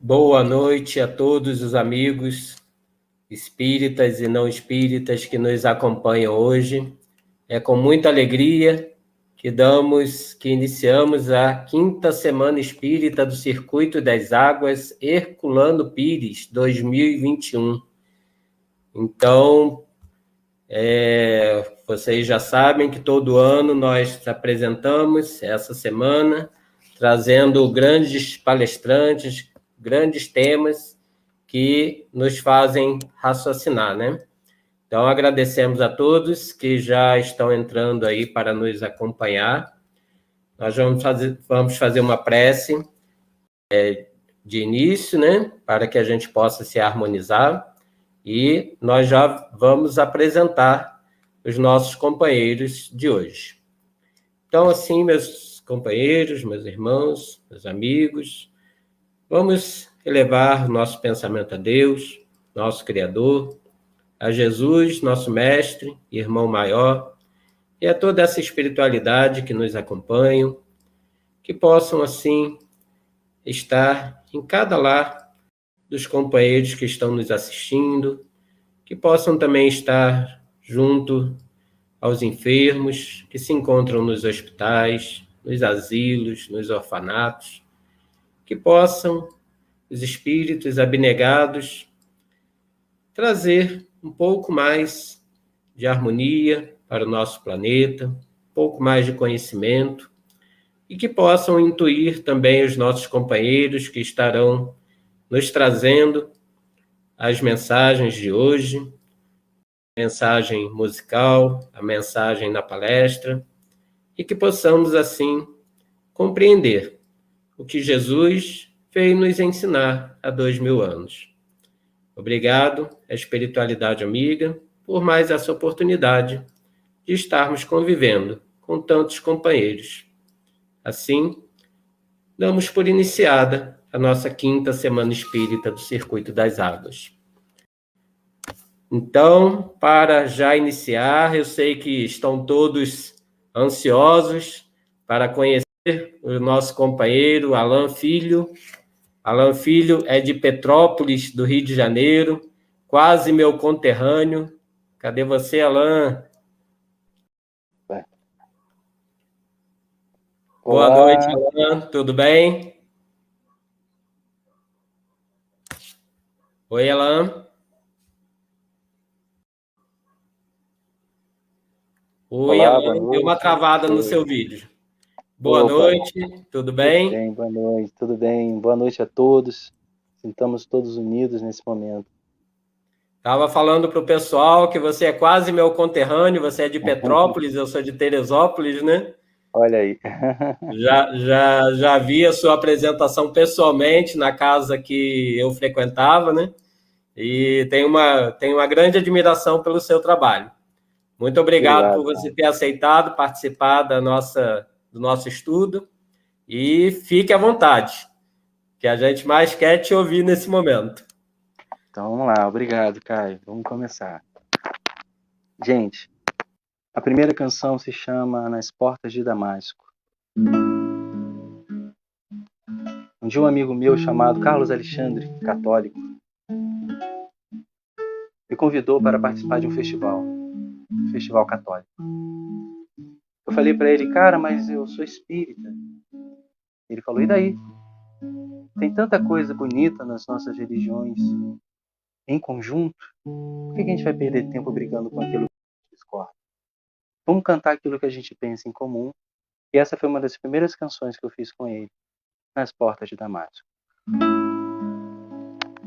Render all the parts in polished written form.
Boa noite a todos os amigos espíritas e não espíritas que nos acompanham hoje. É com muita alegria que iniciamos a quinta semana espírita do Circuito das Águas Herculano Pires 2021. Então, vocês já sabem que todo ano nós apresentamos essa semana, trazendo grandes palestrantes, grandes temas que nos fazem raciocinar, né? Então, agradecemos a todos que já estão entrando aí para nos acompanhar. Nós vamos fazer uma prece de início, né? Para que a gente possa se harmonizar. E nós já vamos apresentar os nossos companheiros de hoje. Então, assim, meus companheiros, meus irmãos, meus amigos, vamos elevar nosso pensamento a Deus, nosso Criador, a Jesus, nosso mestre, irmão maior, e a toda essa espiritualidade que nos acompanham, que possam, assim, estar em cada lar dos companheiros que estão nos assistindo, que possam também estar junto aos enfermos que se encontram nos hospitais, nos asilos, nos orfanatos, que possam os espíritos abnegados trazer um pouco mais de harmonia para o nosso planeta, um pouco mais de conhecimento, e que possam intuir também os nossos companheiros que estarão nos trazendo as mensagens de hoje, a mensagem musical, a mensagem na palestra, e que possamos, assim, compreender o que Jesus veio nos ensinar há 2000 anos. Obrigado, a espiritualidade amiga, por mais essa oportunidade de estarmos convivendo com tantos companheiros. Assim, damos por iniciada a nossa quinta semana espírita do Circuito das Águas. Então, para já iniciar, eu sei que estão todos ansiosos para conhecer o nosso companheiro Alan Filho. Alan Filho é de Petrópolis, do Rio de Janeiro, quase meu conterrâneo. Cadê você, Alan? Boa noite, Alan. Tudo bem? Oi, Alan. Oi, Olá, Alan. Deu uma travada no seu vídeo. Boa Opa. noite, tudo bem? Tudo bem, boa noite, tudo bem. Boa noite a todos. Estamos todos unidos nesse momento. Estava falando para o pessoal que você é quase meu conterrâneo, você é de Petrópolis, eu sou de Teresópolis, né? Olha aí. Já vi a sua apresentação pessoalmente na casa que eu frequentava, né? E tenho uma grande admiração pelo seu trabalho. Muito obrigado por você ter aceitado participar do nosso estudo e fique à vontade, que a gente mais quer te ouvir nesse momento. Então vamos lá, obrigado, Caio. Vamos começar. Gente, a primeira canção se chama Nas Portas de Damasco. Um dia um amigo meu chamado Carlos Alexandre, católico, me convidou para participar de um festival católico. Eu falei para ele, cara, mas eu sou espírita. Ele falou, e daí? Tem tanta coisa bonita nas nossas religiões em conjunto, por que a gente vai perder tempo brigando com aquilo que a gente discorda? Vamos cantar aquilo que a gente pensa em comum. E essa foi uma das primeiras canções que eu fiz com ele, Nas Portas de Damasco.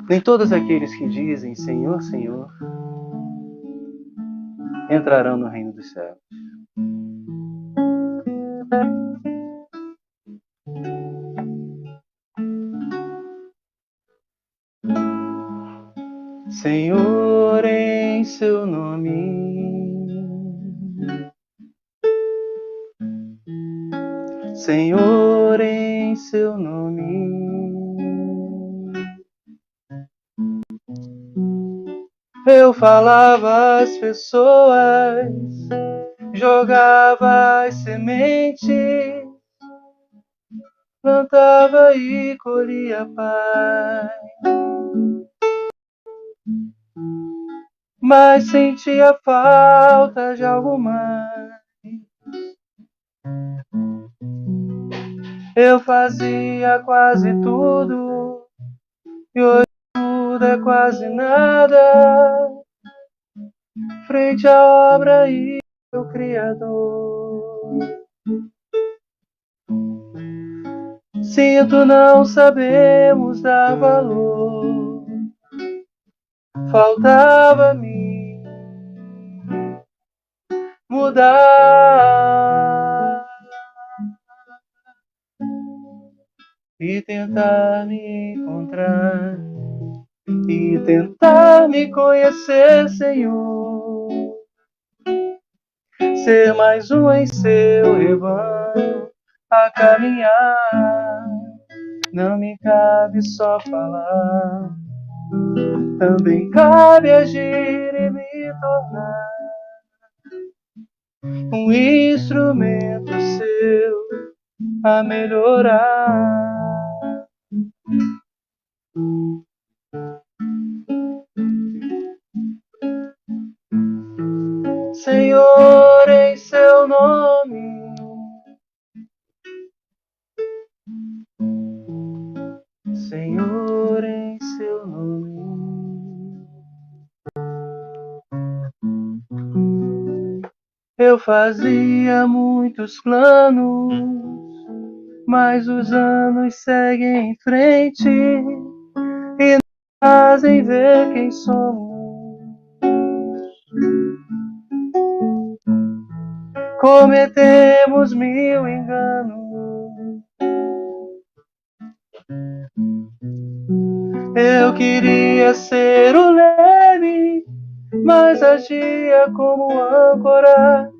Nem todos aqueles que dizem Senhor, Senhor, entrarão no reino dos céus. Senhor, em seu nome, Senhor, em seu nome, eu falava às pessoas, jogava as sementes plantava e colhia paz, mas sentia falta de algo mais. Eu fazia quase tudo e hoje tudo é quase nada frente à obra e ao Criador. Sinto não sabemos dar valor, faltava-me mudar e tentar me encontrar e tentar me conhecer, Senhor, ser mais um em seu rebanho a caminhar. Não me cabe só falar, também cabe agir e me tornar um instrumento seu a melhorar. Senhor, em seu nome, Senhor, em seu nome, eu fazia muitos planos, mas os anos seguem em frente e nos fazem ver quem somos. Cometemos mil enganos. Eu queria ser o leme, mas agia como âncora,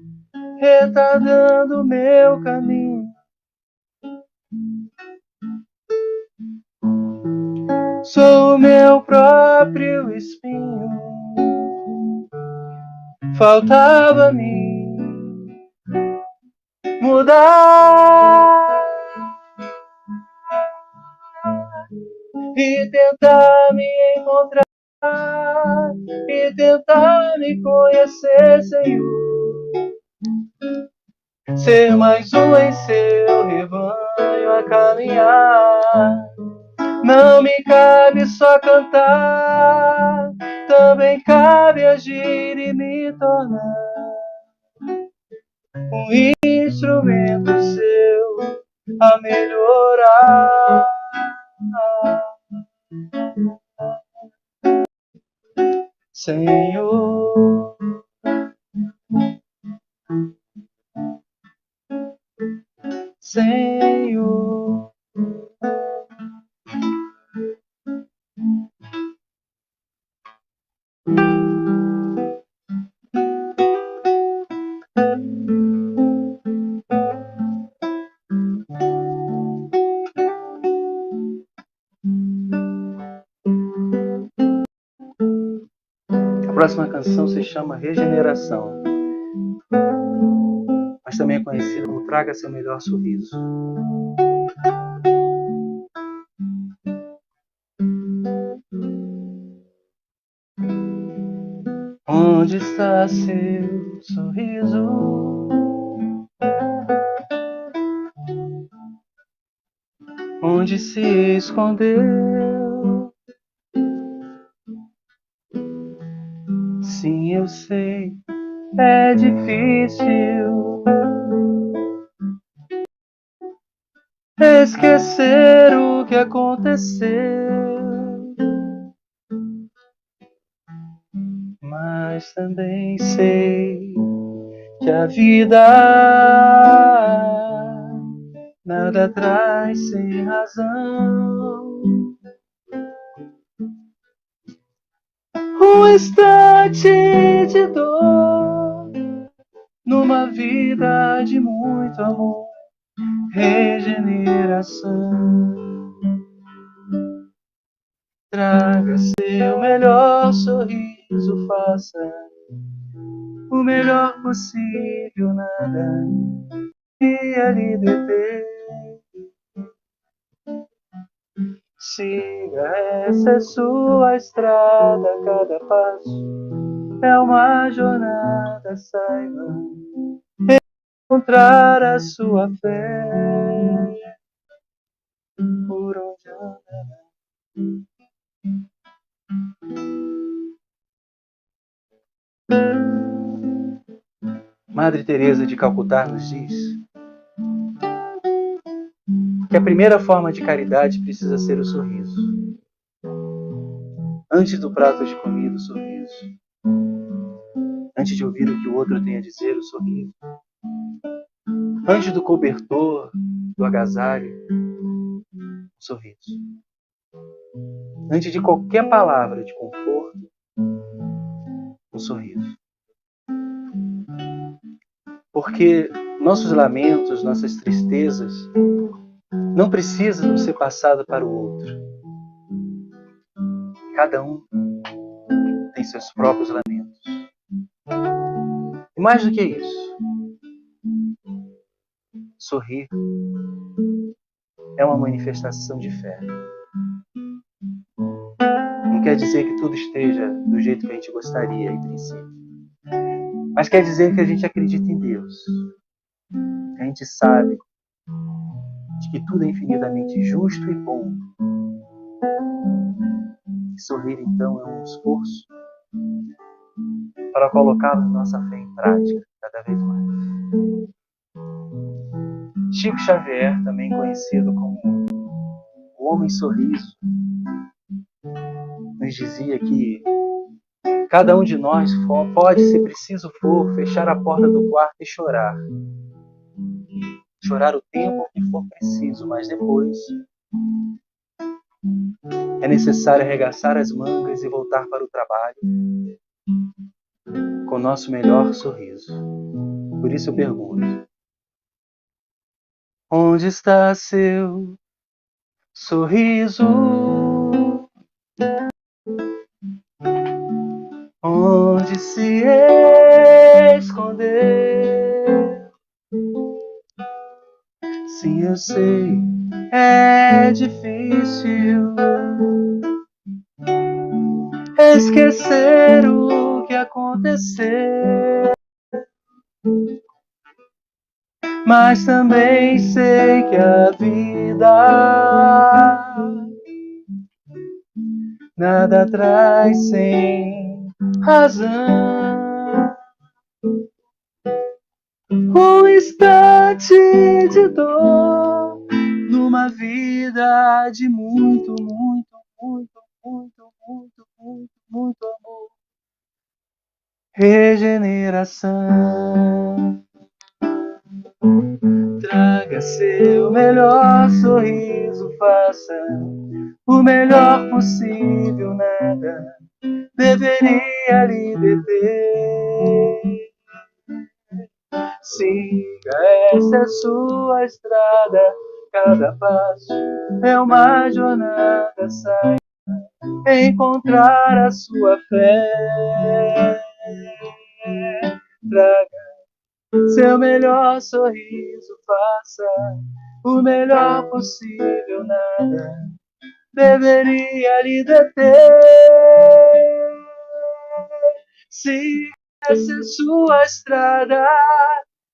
retardando meu caminho. Sou o meu próprio espinho. Faltava-me mudar e tentar me encontrar e tentar me conhecer, Senhor, ser mais um em seu rebanho a caminhar. Não me cabe só cantar, também cabe agir e me tornar um instrumento seu a melhorar. Senhor, Senhor, a próxima canção se chama Regeneração, mas também é conhecida como Traga Seu Melhor Sorriso. Onde está seu sorriso? Onde se escondeu? Sim, eu sei, é difícil esquecer o que aconteceu, mas também sei que a vida nada traz sem razão. Um instante de dor numa vida de muito amor, regeneração. Traga seu melhor sorriso, faça o melhor possível, nada ia lhe deter. Siga, essa é sua estrada, cada passo é uma jornada, saiba encontrar a sua fé por onde anda. Madre Teresa de Calcutá nos diz que a primeira forma de caridade precisa ser o sorriso. Antes do prato de comida, o sorriso. Antes de ouvir o que o outro tem a dizer, o sorriso. Antes do cobertor, do agasalho, o sorriso. Antes de qualquer palavra de conforto, um sorriso. Porque nossos lamentos, nossas tristezas, não precisam ser passadas para o outro. Cada um tem seus próprios lamentos. E mais do que isso, sorrir é uma manifestação de fé. Não quer dizer que tudo esteja do jeito que a gente gostaria, em princípio. Mas quer dizer que a gente acredita em Deus. Que a gente sabe de que tudo é infinitamente justo e bom. E sorrir, então, é um esforço para colocarmos nossa fé em prática cada vez mais. Chico Xavier, também conhecido como o Homem Sorriso, nos dizia que cada um de nós pode, se preciso for, fechar a porta do quarto e chorar. Chorar o tempo que for preciso, mas depois é necessário arregaçar as mangas e voltar para o trabalho com o nosso melhor sorriso. Por isso eu pergunto: onde está seu sorriso? Onde se esconder? Sim, eu sei, é difícil esquecer o que aconteceu, mas também sei que a vida nada traz sem razão. Um instante de dor numa vida de muito, muito, muito, muito, muito, muito, muito amor. Regeneração. Traga seu melhor sorriso, faça o melhor possível, nada deveria lhe deter. Siga, essa é sua estrada, cada passo é uma jornada, saiba encontrar a sua fé. Traga seu melhor sorriso, faça o melhor possível, nada deveria lhe deter. Siga, essa é sua estrada,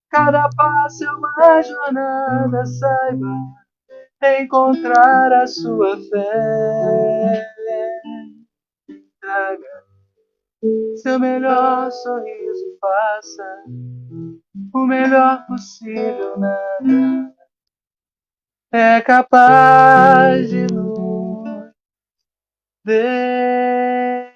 cada passo é uma jornada, saiba encontrar a sua fé. Traga seu melhor sorriso, faça o melhor possível, nada é capaz de nos deter.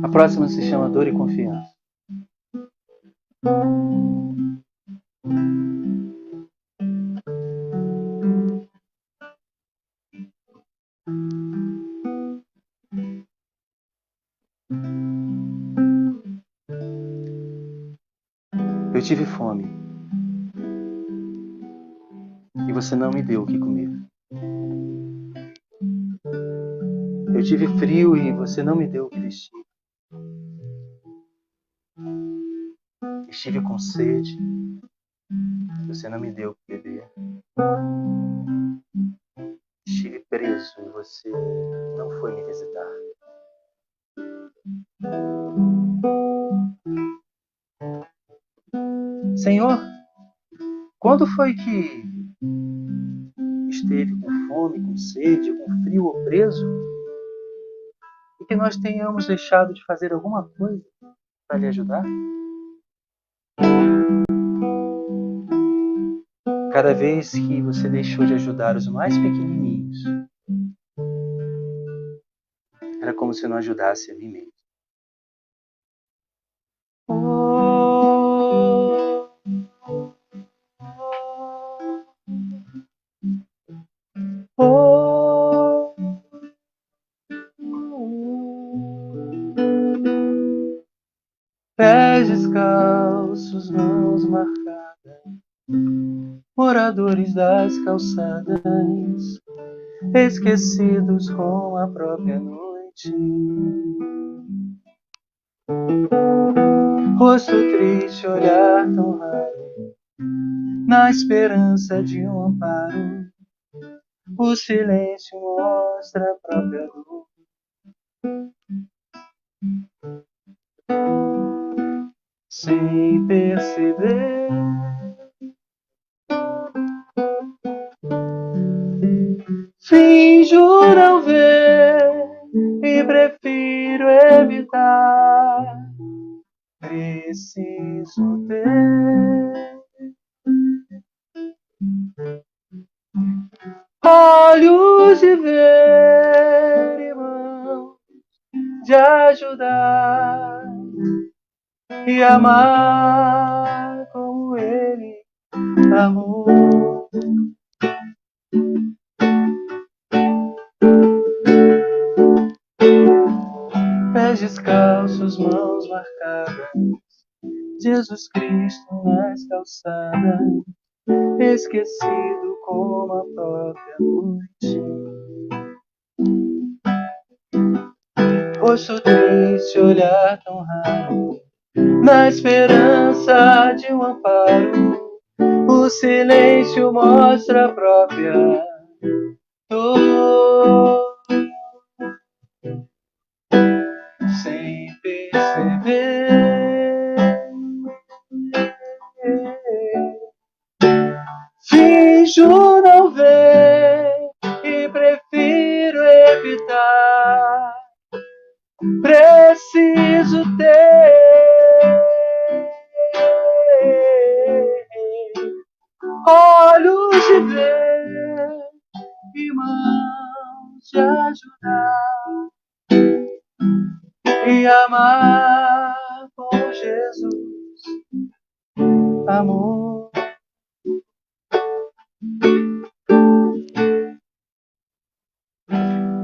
A próxima se chama Dor e Confiança. Eu tive fome. você não me deu o que comer. Eu tive frio e você não me deu o que vestir. Estive com sede, você não me deu o que beber. Estive preso e você não foi me visitar. Senhor, quando foi que esteve com fome, com sede, com frio ou preso, e que nós tenhamos deixado de fazer alguma coisa para lhe ajudar? Cada vez que você deixou de ajudar os mais pequenininhos, era como se não ajudasse a mim mesmo. Pés descalços, mãos marcadas, moradores das calçadas, esquecidos com a própria noite. Rosto triste, olhar tão raro, na esperança de um amparo. O silêncio mostra a própria dor. Sem perceber, finjo não ver e prefiro evitar. Preciso ter olhos de ver e mãos de ajudar e amar como ele amou. Pés descalços, mãos marcadas, Jesus Cristo nas calçadas, esquecido como a própria noite. Rosto triste, olhar tão raro, na esperança de um amparo. O silêncio mostra a própria dor. Sem perceber, finjo não ver e prefiro evitar. Preciso ter olhos de ver e mãos de ajudar e amar com Jesus, amor.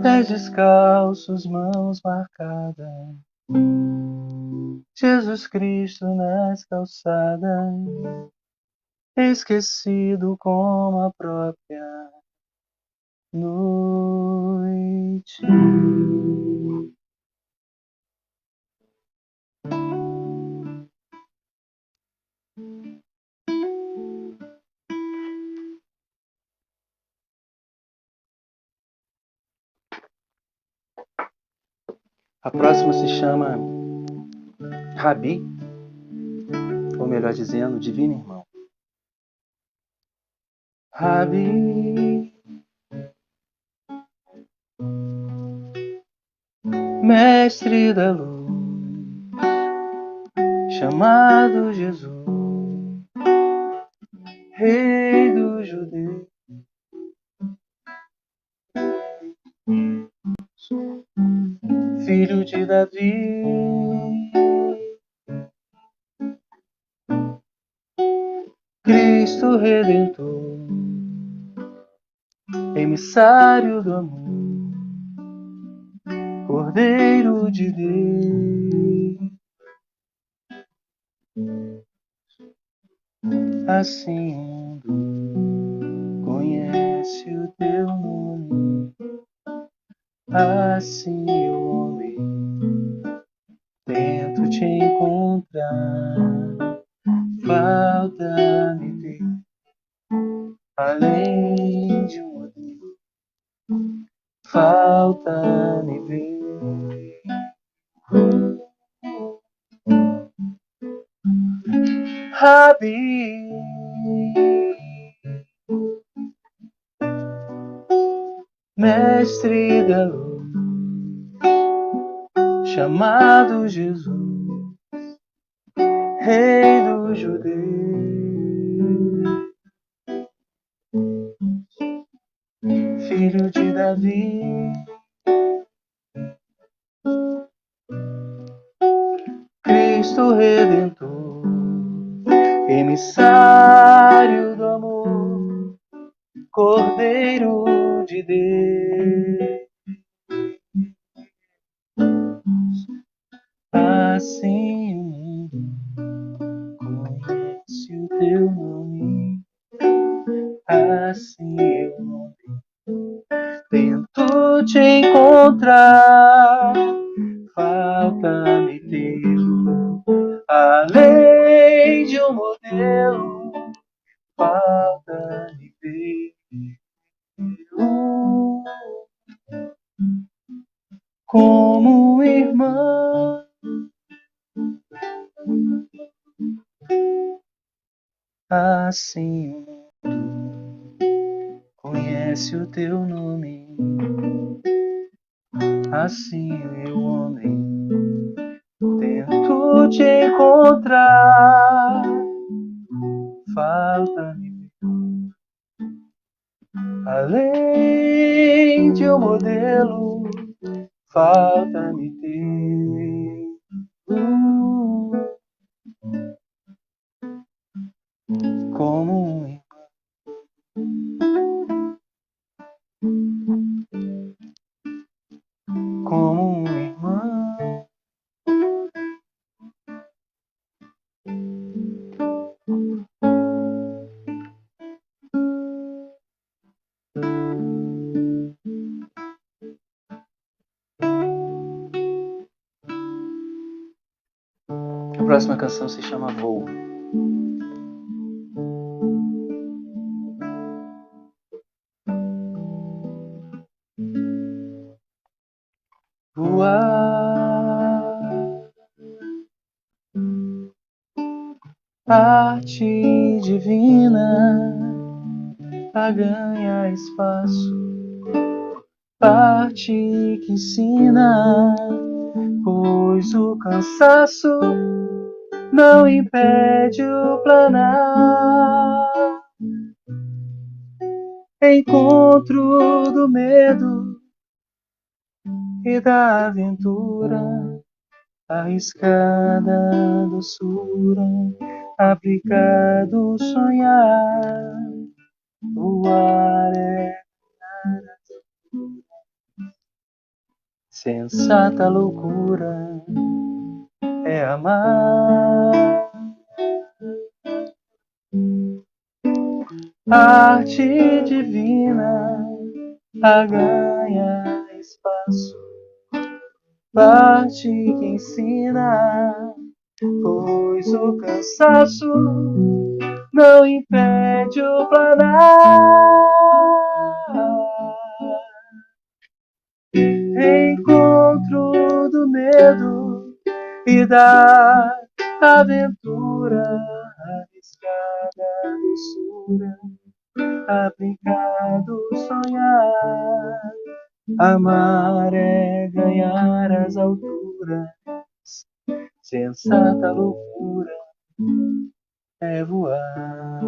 Pés descalços, mãos marcadas, Jesus Cristo nas calçadas, esquecido como a própria noite. A próxima se chama Rabi, ou melhor dizendo, Divino Irmão. Rabi, mestre da luz, chamado Jesus, Rei dos judeus, filho de Davi, Cristo Redentor, emissário do amor, Cordeiro de Deus. Assim conheci conhece o teu nome, assim o homem tento te encontrar, falta-me ver, além de um modelo, falta-me ver. Rabi, mestre da luz, chamado Jesus, Rei dos judeus, filho de Davi, Cristo Redentor, emissário do amor, Cordeiro de Deus. Assim o mundo conhece o teu nome, assim eu não tento te encontrar, falta-me teu, além de um modelo, falta-me ver como irmã. Assim o mundo conhece o teu nome, assim eu, homem, tento te encontrar, falta-me além de um modelo, falta-me ter como um irmão. Como um irmão. A próxima canção se chama Voo. Voar, arte divina, a ganha espaço, parte que ensina, pois o cansaço não impede o planar. Encontro do medo e da aventura, arriscada doçura, aplicado sonhar, voar é sensata loucura, é amar. Arte divina, a ganha espaço, parte que ensina, pois o cansaço não impede o planar. Encontro do medo e da aventura, arriscada doçura, aplicado sonhar, amar é ganhar as alturas, sensata loucura é voar.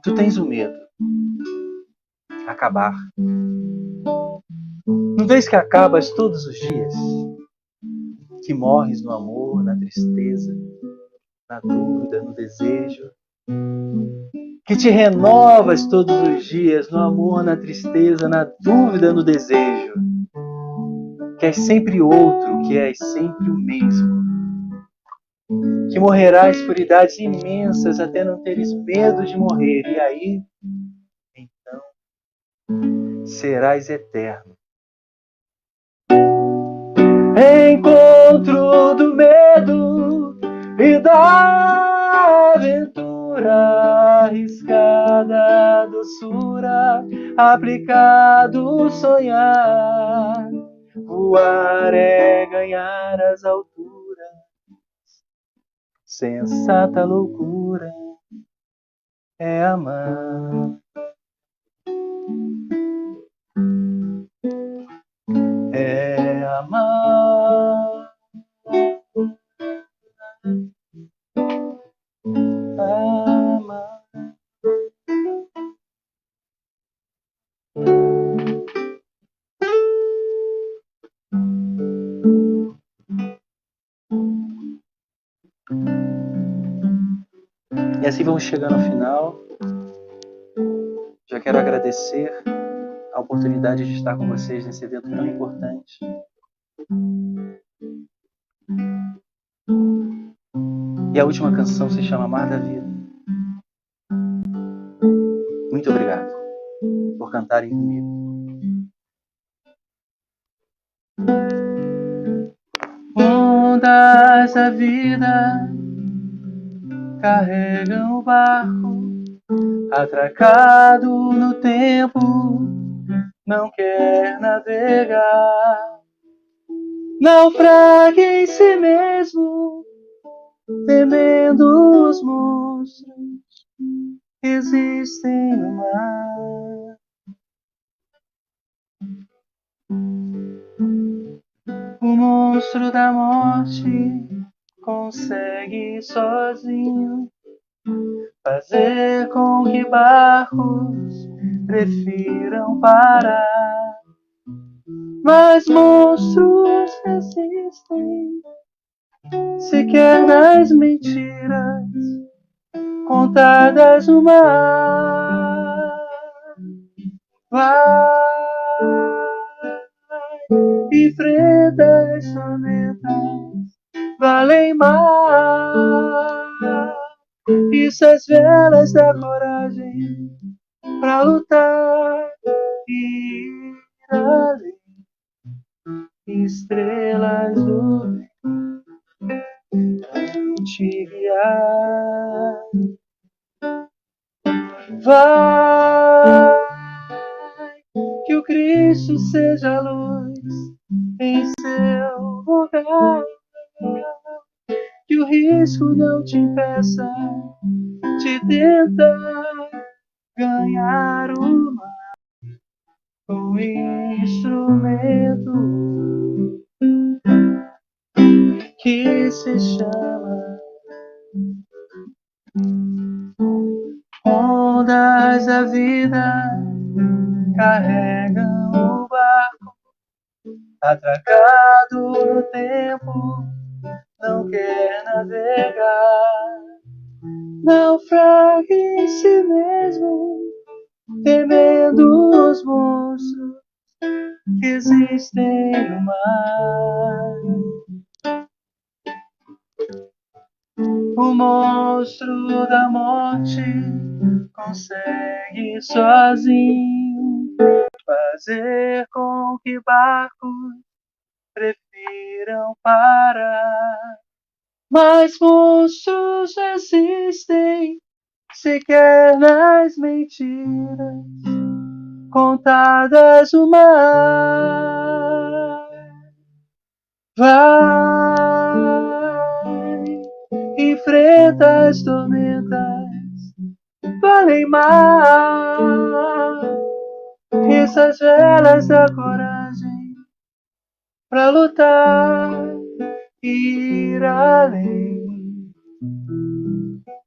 Tu tens o medo acabar. Não vês que acabas todos os dias? Que morres no amor, na tristeza, na dúvida, no desejo. Que te renovas todos os dias no amor, na tristeza, na dúvida, no desejo. Que és sempre outro, que és sempre o mesmo. que morrerás por idades imensas até não teres medo de morrer, e aí, então, serás eterno. Encontro do medo e da aventura, arriscada doçura, aplicado sonhar. Voar é ganhar as alturas, sensata loucura é amar. É amar. Amar. E assim vamos chegando ao final. Já quero agradecer a oportunidade de estar com vocês nesse evento tão importante. E a última canção se chama Mar da Vida. Muito obrigado por cantarem comigo. Ondas da vida carregam o barco, atracado no tempo, não quer navegar. Naufraga em si mesmo, temendo os monstros que existem no mar. O monstro da morte consegue sozinho fazer com que barcos prefiram parar. Mas monstros resistem, sequer nas mentiras contadas no mar. Vai, enfrenta as tormentas, valem mar. Isso as velas da coragem pra lutar e ir além. Estrelas do bem vão te guiar. Vai, que o Cristo seja a luz em seu lugar. Que o risco não te impeça de tentar ganhar o mar. O instrumento que se chama ondas da vida carregam o barco, atracado no tempo, não quer navegar. Naufraga em si mesmo, temendo os monstros que existem no mar. O monstro da morte consegue sozinho fazer com que barcos prefiram parar. Mas monstros existem, sequer nas mentiras contadas no mar. Vai, enfrenta as tormentas, valem mar. Essas velas da coragem pra lutar e ir além.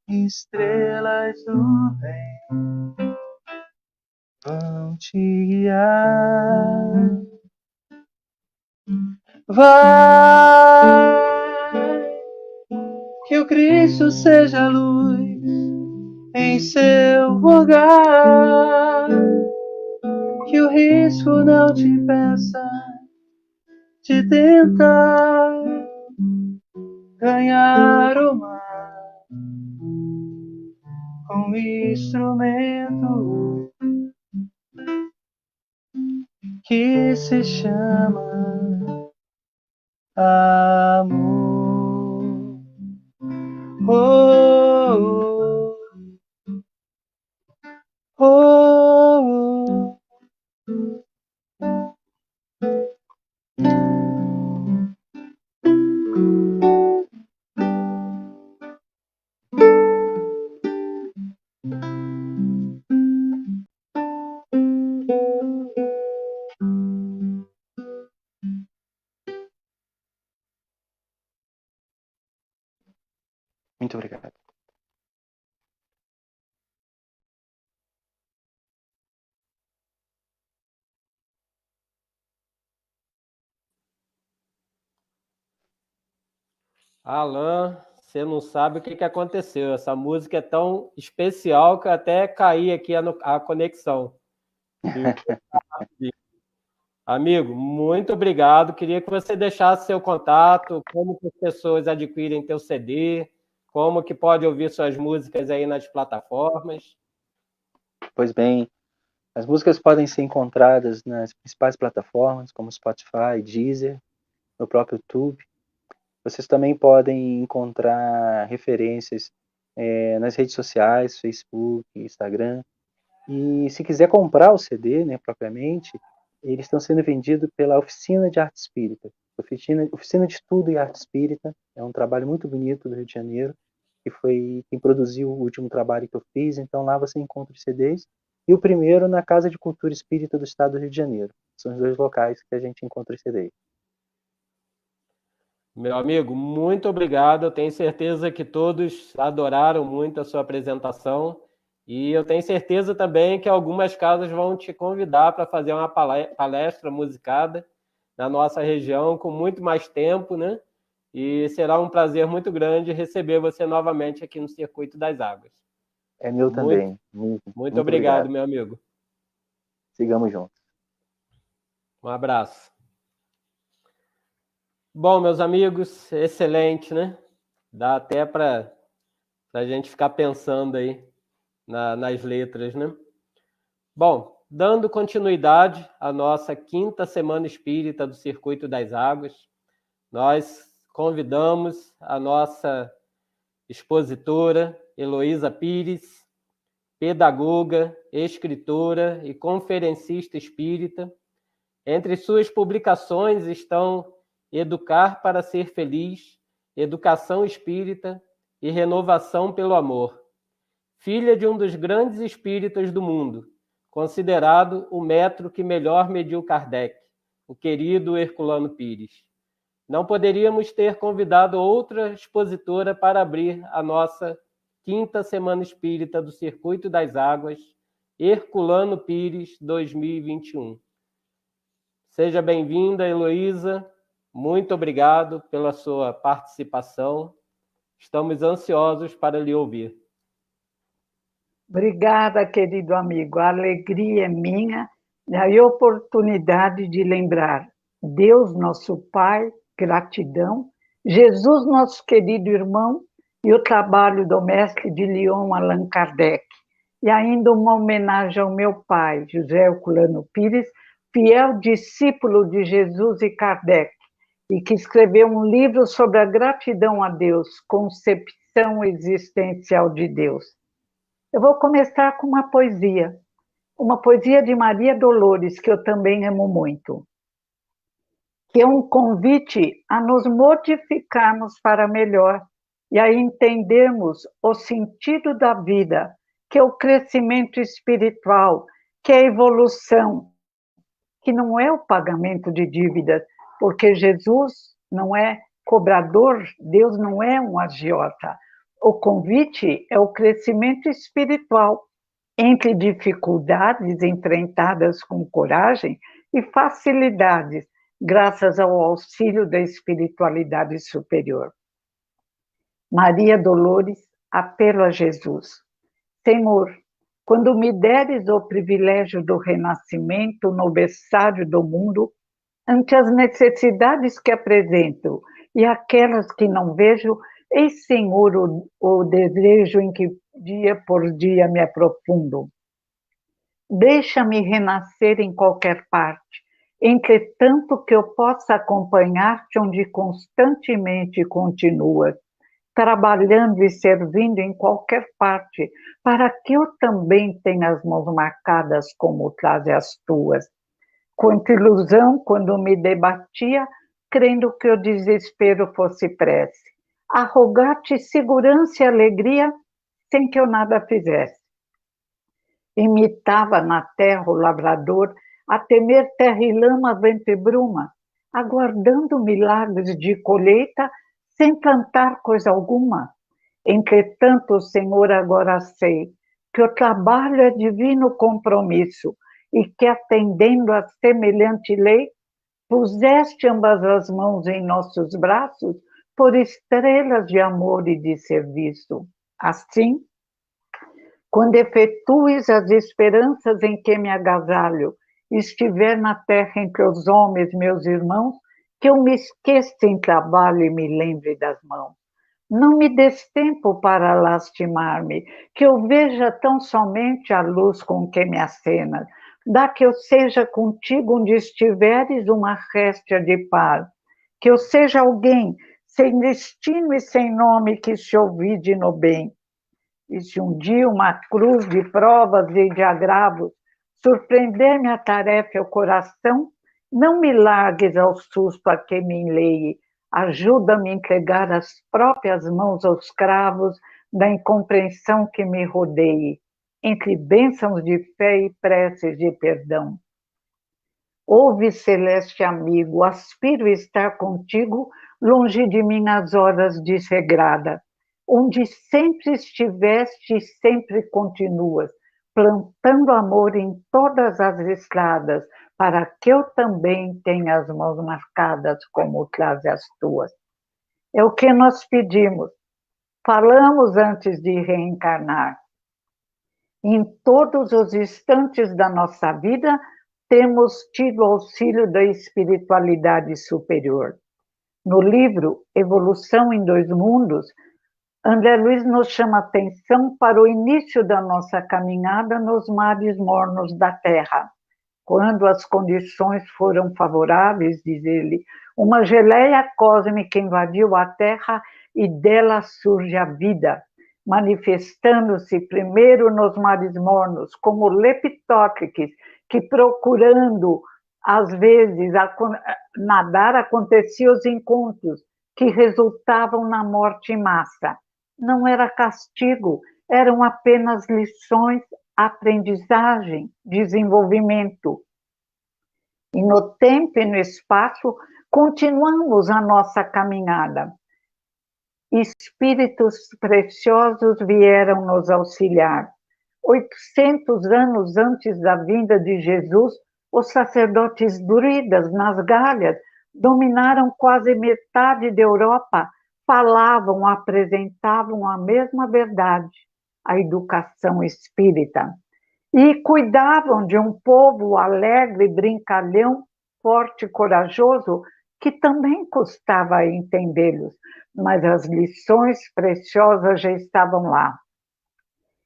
Estrelas do bem vão te guiar. Vai, que o Cristo seja a luz em seu lugar. Que o risco não te impeça de tentar ganhar o mar com um instrumento que se chama amor. Oh, oh, oh. Muito obrigado. Alan, você não sabe o que aconteceu. Essa música é tão especial que até caí aqui a conexão. Amigo, muito obrigado. Queria que você deixasse seu contato, como que as pessoas adquirem teu CD, como que pode ouvir suas músicas aí nas plataformas. Pois bem, as músicas podem ser encontradas nas principais plataformas, como Spotify, Deezer, no próprio YouTube. Vocês também podem encontrar referências nas redes sociais, Facebook, Instagram. E se quiser comprar o CD, né, propriamente, eles estão sendo vendidos pela Oficina de Arte Espírita. Oficina de Estudo e Arte Espírita é um trabalho muito bonito do Rio de Janeiro, que foi quem produziu o último trabalho que eu fiz. Então lá você encontra os CDs. E o primeiro na Casa de Cultura Espírita do Estado do Rio de Janeiro. São os dois locais que a gente encontra os CDs. Meu amigo, muito obrigado. Eu tenho certeza que todos adoraram muito a sua apresentação. E eu tenho certeza também que algumas casas vão te convidar para fazer uma palestra musicada na nossa região com muito mais tempo, né? E será um prazer muito grande receber você novamente aqui no Circuito das Águas. É meu também. Muito obrigado, meu amigo. Sigamos juntos. Um abraço. Bom, meus amigos, excelente, né? Dá até para a gente ficar pensando aí nas letras, né? Bom, dando continuidade à nossa 5ª Semana Espírita do Circuito das Águas, nós convidamos a nossa expositora, Heloísa Pires, pedagoga, escritora e conferencista espírita. Entre suas publicações estão Educar para Ser Feliz, Educação Espírita e Renovação pelo Amor. Filha de um dos grandes espíritas do mundo, considerado o metro que melhor mediu Kardec, o querido Herculano Pires. Não poderíamos ter convidado outra expositora para abrir a nossa 5ª Semana Espírita do Circuito das Águas, Herculano Pires 2021. Seja bem-vinda, Heloísa. Muito obrigado pela sua participação. Estamos ansiosos para lhe ouvir. Obrigada, querido amigo. A alegria é minha e a oportunidade de lembrar Deus, nosso Pai, gratidão, Jesus, nosso querido irmão, e o trabalho do mestre de Lyon, Allan Kardec. E ainda uma homenagem ao meu pai, José Herculano Pires, fiel discípulo de Jesus e Kardec, e que escreveu um livro sobre a gratidão a Deus, Concepção Existencial de Deus. Eu vou começar com uma poesia de Maria Dolores, que eu também amo muito, que é um convite a nos modificarmos para melhor e a entendermos o sentido da vida, que é o crescimento espiritual, que é a evolução, que não é o pagamento de dívidas, porque Jesus não é cobrador, Deus não é um agiota. O convite é o crescimento espiritual, entre dificuldades enfrentadas com coragem e facilidades, graças ao auxílio da espiritualidade superior. Maria Dolores, apelo a Jesus. Senhor, quando me deres o privilégio do renascimento no berçário do mundo, ante as necessidades que apresento e aquelas que não vejo, eis, Senhor, o desejo em que dia por dia me aprofundo. Deixa-me renascer em qualquer parte, entretanto que eu possa acompanhar-te onde constantemente continuas, trabalhando e servindo em qualquer parte, para que eu também tenha as mãos marcadas como traz as tuas. Quanta ilusão quando me debatia, crendo que o desespero fosse prece, a rogar-te segurança e alegria, sem que eu nada fizesse. Imitava na terra o lavrador, a temer terra e lama, vento e bruma, aguardando milagres de colheita, sem plantar coisa alguma. Entretanto, Senhor, agora sei que o trabalho é divino compromisso e que, atendendo a semelhante lei, puseste ambas as mãos em nossos braços por estrelas de amor e de serviço. Assim, quando efetues as esperanças em que me agasalho, estiver na terra entre os homens, meus irmãos, que eu me esqueça em trabalho e me lembre das mãos. Não me des tempo para lastimar-me, que eu veja tão somente a luz com que me acenas. Dá que eu seja contigo onde estiveres uma réstia de paz, que eu seja alguém sem destino e sem nome que se ouvide no bem. E se um dia uma cruz de provas e de agravos surpreender-me a tarefa e o coração, não me largues ao susto a que me enleie, ajuda-me a entregar as próprias mãos aos cravos da incompreensão que me rodeie, entre bênçãos de fé e preces de perdão. Ouve, celeste amigo, aspiro estar contigo, longe de mim nas horas desregrada, onde sempre estiveste e sempre continuas, plantando amor em todas as estradas, para que eu também tenha as mãos marcadas como traz as tuas. É o que nós pedimos. Falamos antes de reencarnar. Em todos os instantes da nossa vida, temos tido auxílio da espiritualidade superior. No livro Evolução em Dois Mundos, André Luiz nos chama atenção para o início da nossa caminhada nos mares mornos da Terra. Quando as condições foram favoráveis, diz ele, uma geleia cósmica invadiu a Terra e dela surge a vida, manifestando-se primeiro nos mares mornos, como leptócriques, que procurando, às vezes, nadar, aconteciam os encontros, que resultavam na morte em massa. Não era castigo, eram apenas lições, aprendizagem, desenvolvimento. E no tempo e no espaço, continuamos a nossa caminhada. Espíritos preciosos vieram nos auxiliar. 800 anos antes da vinda de Jesus, os sacerdotes druidas nas Gálias dominaram quase metade da Europa, falavam, apresentavam a mesma verdade, a educação espírita, e cuidavam de um povo alegre, brincalhão, forte e corajoso, que também custava entendê-los, mas as lições preciosas já estavam lá.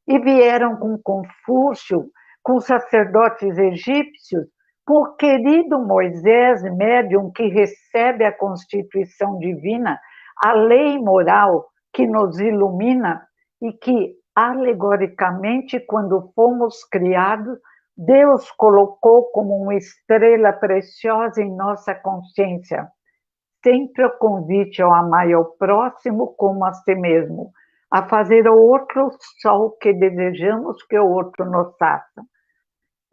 E vieram com Confúcio, com sacerdotes egípcios, com o querido Moisés, médium que recebe a constituição divina, a lei moral que nos ilumina e que, alegoricamente, quando fomos criados, Deus colocou como uma estrela preciosa em nossa consciência. Sempre o convite ao amar ao próximo como a si mesmo, a fazer ao outro só o que desejamos que o outro nos faça.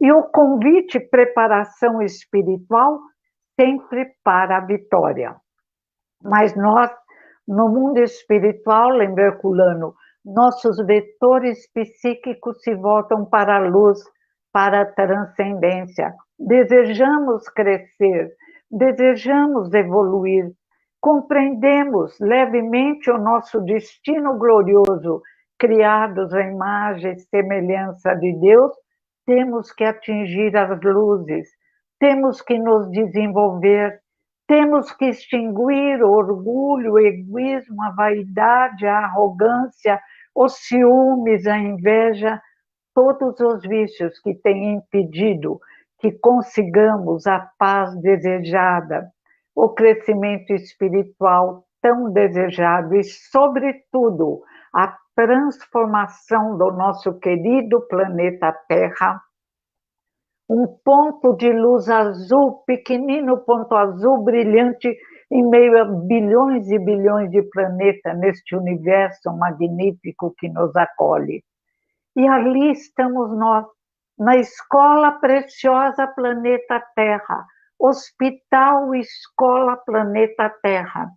E o convite, preparação espiritual, sempre para a vitória. Mas nós, no mundo espiritual, lembra Herculano, nossos vetores psíquicos se voltam para a luz, para a transcendência. Desejamos crescer, desejamos evoluir, compreendemos levemente o nosso destino glorioso, criados à imagem e semelhança de Deus, temos que atingir as luzes, temos que nos desenvolver, Temos que extinguir o orgulho, o egoísmo, a vaidade, a arrogância, os ciúmes, a inveja, todos os vícios que têm impedido que consigamos a paz desejada, o crescimento espiritual tão desejado e, sobretudo, a transformação do nosso querido planeta Terra. Um ponto de luz azul, pequenino ponto azul, brilhante, em meio a bilhões e bilhões de planetas neste universo magnífico que nos acolhe. E ali estamos nós, na escola preciosa Planeta Terra, Hospital Escola Planeta Terra,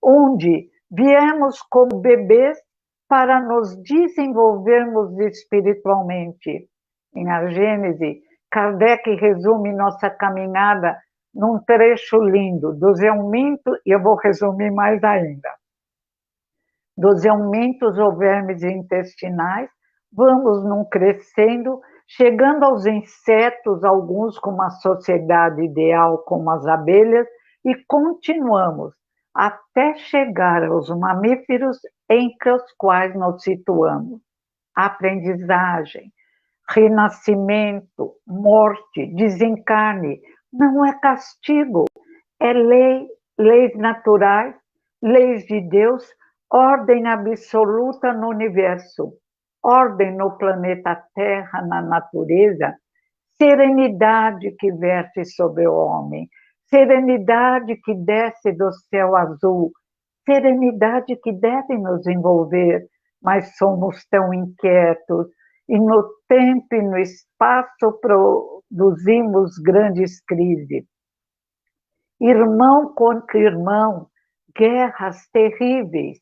onde viemos como bebês para nos desenvolvermos espiritualmente. Em A Gênese, Kardec resume nossa caminhada num trecho lindo, dos eumintos, e eu vou resumir mais ainda. Dos eumintos ou vermes intestinais, vamos num crescendo, chegando aos insetos, alguns com uma sociedade ideal como as abelhas, e continuamos até chegar aos mamíferos entre os quais nos situamos. Aprendizagem, renascimento, morte, desencarne, não é castigo, é lei, leis naturais, leis de Deus, ordem absoluta no universo, ordem no planeta Terra, na natureza, serenidade que verte sobre o homem, serenidade que desce do céu azul, serenidade que deve nos envolver, mas somos tão inquietos, e no tempo e no espaço produzimos grandes crises. Irmão contra irmão, guerras terríveis,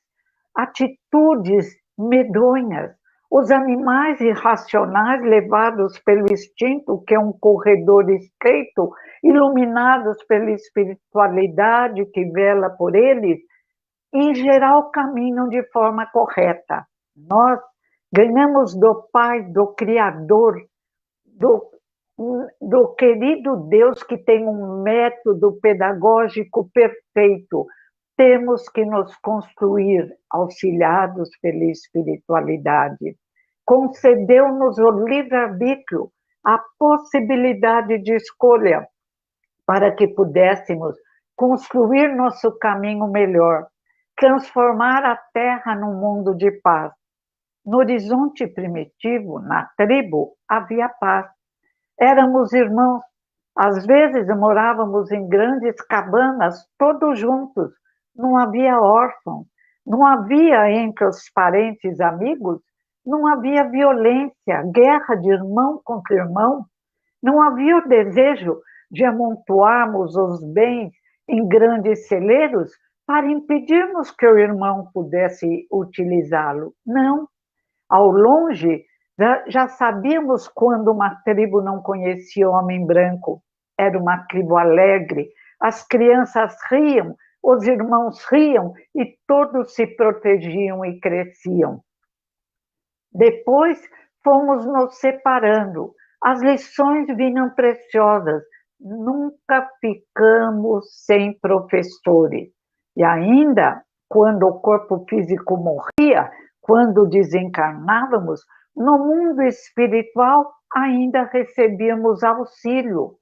atitudes medonhas, os animais irracionais levados pelo instinto, que é um corredor estreito, iluminados pela espiritualidade que vela por eles, em geral caminham de forma correta. Nós ganhamos do Pai, do Criador, do querido Deus que tem um método pedagógico perfeito. Temos que nos construir auxiliados pela espiritualidade. Concedeu-nos o livre-arbítrio, a possibilidade de escolha, para que pudéssemos construir nosso caminho melhor, transformar a Terra num mundo de paz. No horizonte primitivo, na tribo, havia paz. Éramos irmãos. Às vezes morávamos em grandes cabanas, todos juntos. Não havia órfãos. Não havia entre os parentes amigos, não havia violência, guerra de irmão contra irmão. Não havia o desejo de amontoarmos os bens em grandes celeiros para impedirmos que o irmão pudesse utilizá-lo. Não. Ao longe, já sabíamos quando uma tribo não conhecia o homem branco. Era uma tribo alegre. As crianças riam, os irmãos riam e todos se protegiam e cresciam. Depois fomos nos separando. As lições vinham preciosas. Nunca ficamos sem professores. E ainda, quando o corpo físico morria, quando desencarnávamos, no mundo espiritual ainda recebíamos auxílio.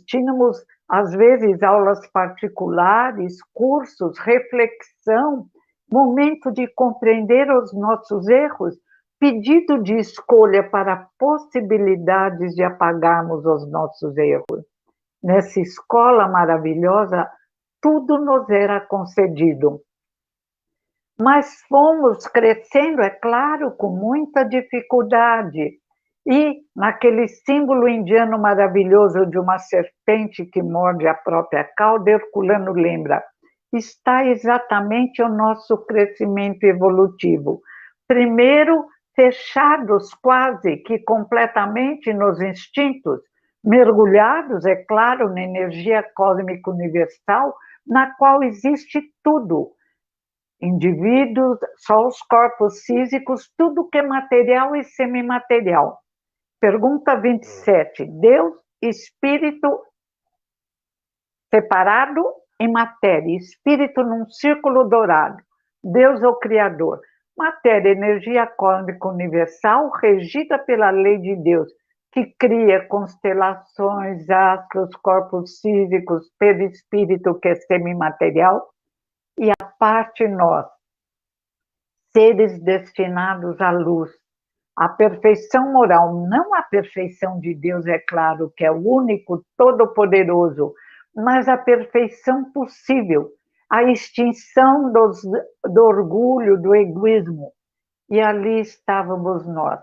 Tínhamos às vezes aulas particulares, cursos, reflexão, momento de compreender os nossos erros, pedido de escolha para possibilidades de apagarmos os nossos erros. Nessa escola maravilhosa, tudo nos era concedido. Mas fomos crescendo, é claro, com muita dificuldade. E naquele símbolo indiano maravilhoso de uma serpente que morde a própria cauda, Herculano lembra, está exatamente o nosso crescimento evolutivo. Primeiro, fechados quase que completamente nos instintos, mergulhados, é claro, na energia cósmica universal, na qual existe tudo. Indivíduos, só os corpos físicos, tudo que é material e semimaterial. Pergunta 27. Deus, Espírito separado em matéria, espírito num círculo dourado, Deus o Criador. Matéria, energia cósmica universal, regida pela lei de Deus, que cria constelações, astros, corpos físicos, perispírito, que é semimaterial, e a parte nós, seres destinados à luz, à perfeição moral, não a perfeição de Deus, é claro, que é o único, todo-poderoso, mas a perfeição possível, a extinção do orgulho, do egoísmo. E ali estávamos nós.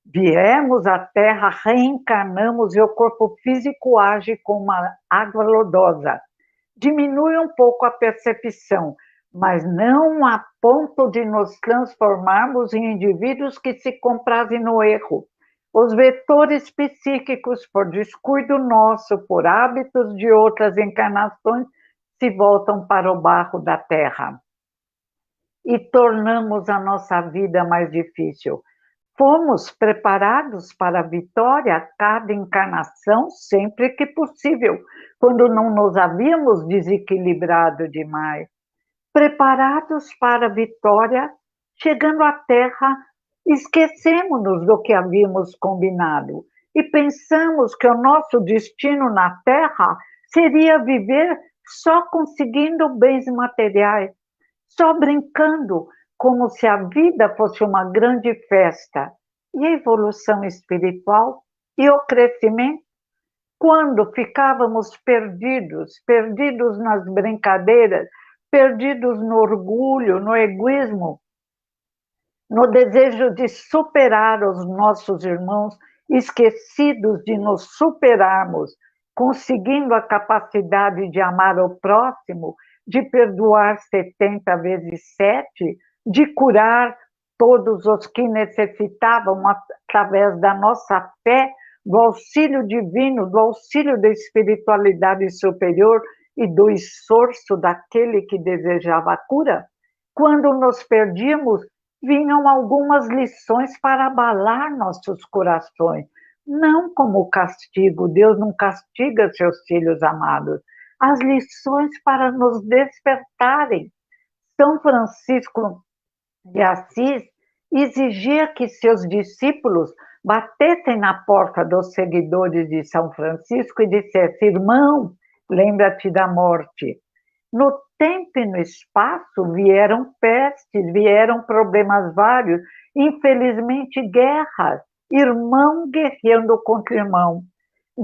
Viemos à Terra, reencarnamos e o corpo físico age como uma água lodosa. Diminui um pouco a percepção, mas não a ponto de nos transformarmos em indivíduos que se comprazem no erro. Os vetores psíquicos, por descuido nosso, por hábitos de outras encarnações, se voltam para o barro da terra. E tornamos a nossa vida mais difícil. Fomos preparados para a vitória a cada encarnação, sempre que possível, quando não nos havíamos desequilibrado demais. Preparados para a vitória, chegando à Terra, esquecemos-nos do que havíamos combinado e pensamos que o nosso destino na Terra seria viver só conseguindo bens materiais, só brincando, como se a vida fosse uma grande festa. E a evolução espiritual e o crescimento, quando ficávamos perdidos nas brincadeiras, perdidos no orgulho, no egoísmo, no desejo de superar os nossos irmãos, esquecidos de nos superarmos, conseguindo a capacidade de amar o próximo, de perdoar 70 vezes 7, de curar todos os que necessitavam através da nossa fé, do auxílio divino, do auxílio da espiritualidade superior e do esforço daquele que desejava a cura. Quando nos perdíamos, vinham algumas lições para abalar nossos corações, não como castigo, Deus não castiga seus filhos amados, as lições para nos despertarem. São Francisco de Assis exigia que seus discípulos batessem na porta dos seguidores de São Francisco e dissessem: irmão, lembra-te da morte. No tempo e no espaço vieram pestes, vieram problemas vários, infelizmente guerras, irmão guerreando contra irmão,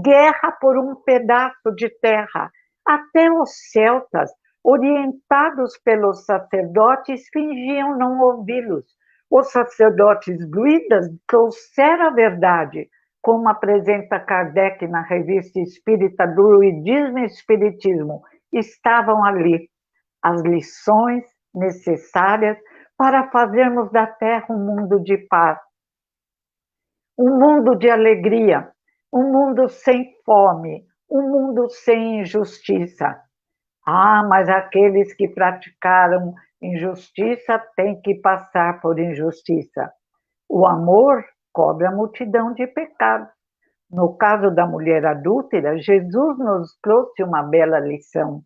guerra por um pedaço de terra. Até os celtas, orientados pelos sacerdotes, fingiam não ouvi-los. Os sacerdotes druidas trouxeram a verdade, como apresenta Kardec na revista espírita Druidismo e Espiritismo. Estavam ali as lições necessárias para fazermos da Terra um mundo de paz, um mundo de alegria, um mundo sem fome, um mundo sem injustiça. Ah, mas aqueles que praticaram injustiça têm que passar por injustiça. O amor cobre a multidão de pecados. No caso da mulher adúltera, Jesus nos trouxe uma bela lição.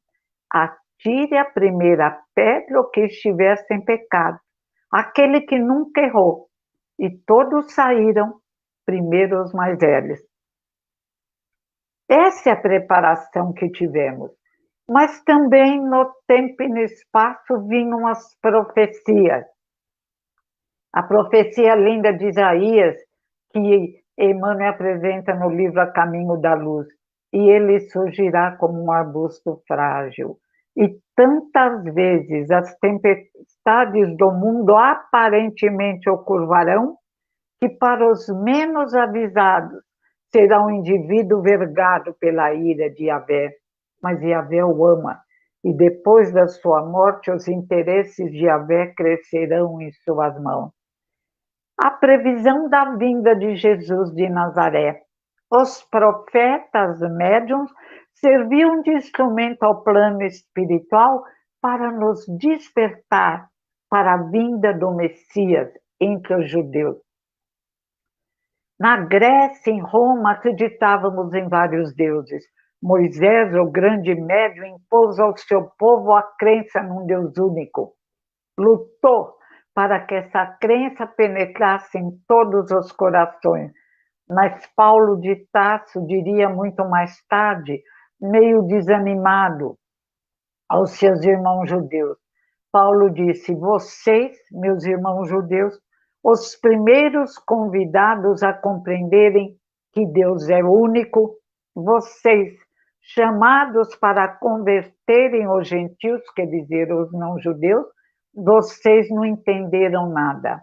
Atire a primeira pedra o que estiver sem pecado, aquele que nunca errou. E todos saíram, primeiro os mais velhos. Essa é a preparação que tivemos. Mas também no tempo e no espaço vinham as profecias. A profecia linda de Isaías, que Emmanuel apresenta no livro A Caminho da Luz, e ele surgirá como um arbusto frágil. E tantas vezes as tempestades do mundo aparentemente o curvarão, que para os menos avisados será um indivíduo vergado pela ira de Yahvé. Mas Yahvé o ama, e depois da sua morte os interesses de Yahvé crescerão em suas mãos. A previsão da vinda de Jesus de Nazaré. Os profetas médiuns serviam de instrumento ao plano espiritual para nos despertar para a vinda do Messias entre os judeus. Na Grécia, em Roma, acreditávamos em vários deuses. Moisés, o grande médium, impôs ao seu povo a crença num Deus único. Lutou para que essa crença penetrasse em todos os corações. Mas Paulo de Tarso diria muito mais tarde, meio desanimado, aos seus irmãos judeus. Paulo disse: vocês, meus irmãos judeus, os primeiros convidados a compreenderem que Deus é único, vocês, chamados para converterem os gentios, quer dizer, os não-judeus, vocês não entenderam nada.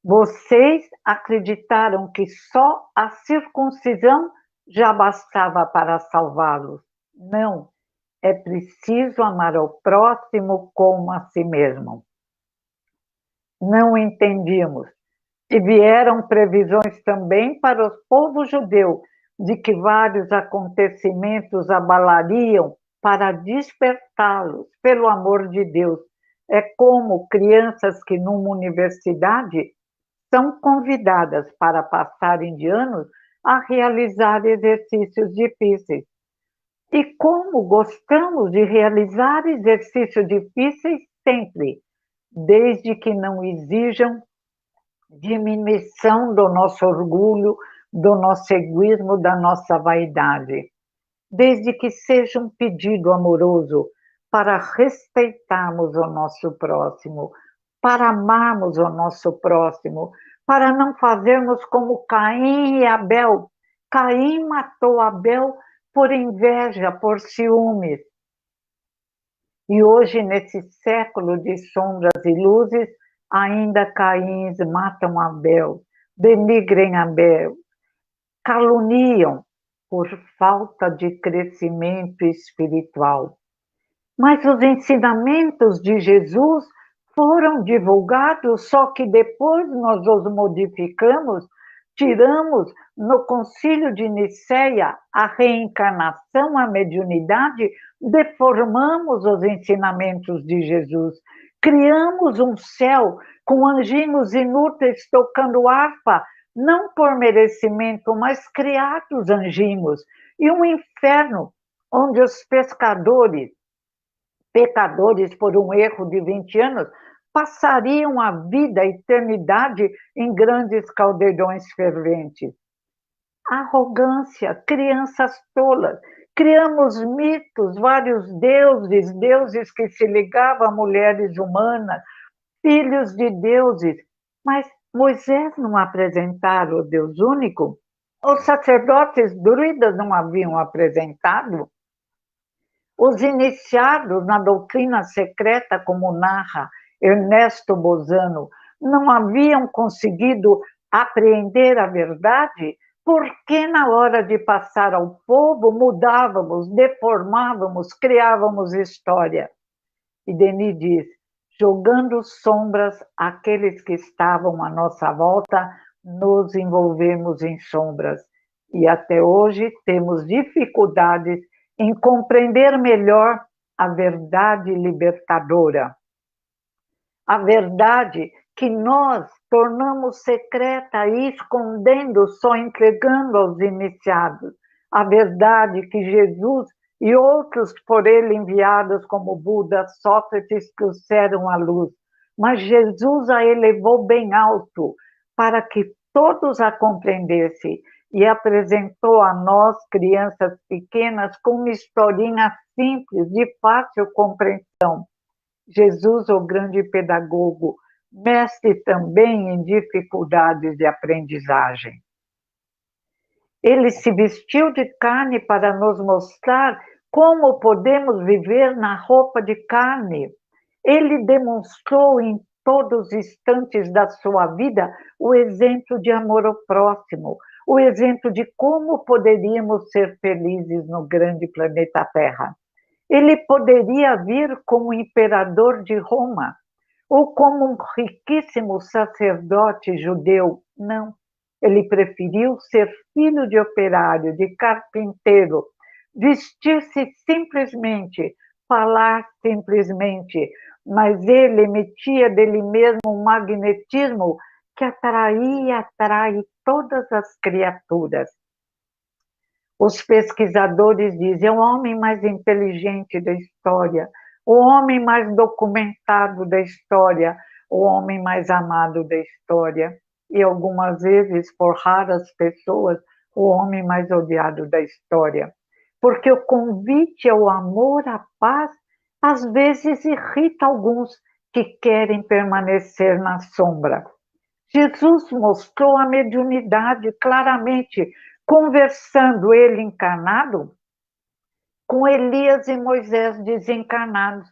Vocês acreditaram que só a circuncisão já bastava para salvá-los. Não, é preciso amar ao próximo como a si mesmo. Não entendíamos. E vieram previsões também para o povo judeu de que vários acontecimentos abalariam para despertá-los pelo amor de Deus. É como crianças que numa universidade são convidadas para passarem de anos a realizar exercícios difíceis. E como gostamos de realizar exercícios difíceis sempre, desde que não exijam diminuição do nosso orgulho, do nosso egoísmo, da nossa vaidade. Desde que seja um pedido amoroso para respeitarmos o nosso próximo, para amarmos o nosso próximo, para não fazermos como Caim e Abel. Caim matou Abel por inveja, por ciúmes. E hoje, nesse século de sombras e luzes, ainda Caíns matam Abel, denigrem Abel, caluniam por falta de crescimento espiritual. Mas os ensinamentos de Jesus foram divulgados, só que depois nós os modificamos, tiramos no Concílio de Nicéia a reencarnação, a mediunidade, deformamos os ensinamentos de Jesus, criamos um céu com anjinhos inúteis tocando harpa, não por merecimento, mas criados anjinhos, e um inferno onde os pecadores por um erro de 20 anos, passariam a vida, a eternidade, em grandes caldeirões ferventes. Arrogância, crianças tolas. Criamos mitos, vários deuses que se ligavam a mulheres humanas, filhos de deuses. Mas Moisés não apresentara o Deus único? Os sacerdotes druidas não haviam apresentado? Os iniciados na doutrina secreta, como narra Ernesto Bozano, não haviam conseguido apreender a verdade? Porque na hora de passar ao povo, mudávamos, deformávamos, criávamos história? E Denis diz, jogando sombras àqueles que estavam à nossa volta, nos envolvemos em sombras. E até hoje temos dificuldades em compreender melhor a verdade libertadora. A verdade que nós tornamos secreta e escondendo, só entregando aos iniciados. A verdade que Jesus e outros por ele enviados como Buda, Sócrates, trouxeram à luz. Mas Jesus a elevou bem alto para que todos a compreendessem e apresentou a nós, crianças pequenas, com uma historinha simples, de fácil compreensão. Jesus, o grande pedagogo, mestre também em dificuldades de aprendizagem. Ele se vestiu de carne para nos mostrar como podemos viver na roupa de carne. Ele demonstrou em todos os instantes da sua vida o exemplo de amor ao próximo, o exemplo de como poderíamos ser felizes no grande planeta Terra. Ele poderia vir como imperador de Roma, ou como um riquíssimo sacerdote judeu. Não, ele preferiu ser filho de operário, de carpinteiro, vestir-se simplesmente, falar simplesmente, mas ele emitia dele mesmo um magnetismo que atrai todas as criaturas. Os pesquisadores dizem, é o homem mais inteligente da história, o homem mais documentado da história, o homem mais amado da história. E algumas vezes, por raras pessoas, o homem mais odiado da história. Porque o convite ao amor, à paz, às vezes irrita alguns que querem permanecer na sombra. Jesus mostrou a mediunidade claramente, conversando ele encarnado com Elias e Moisés desencarnados,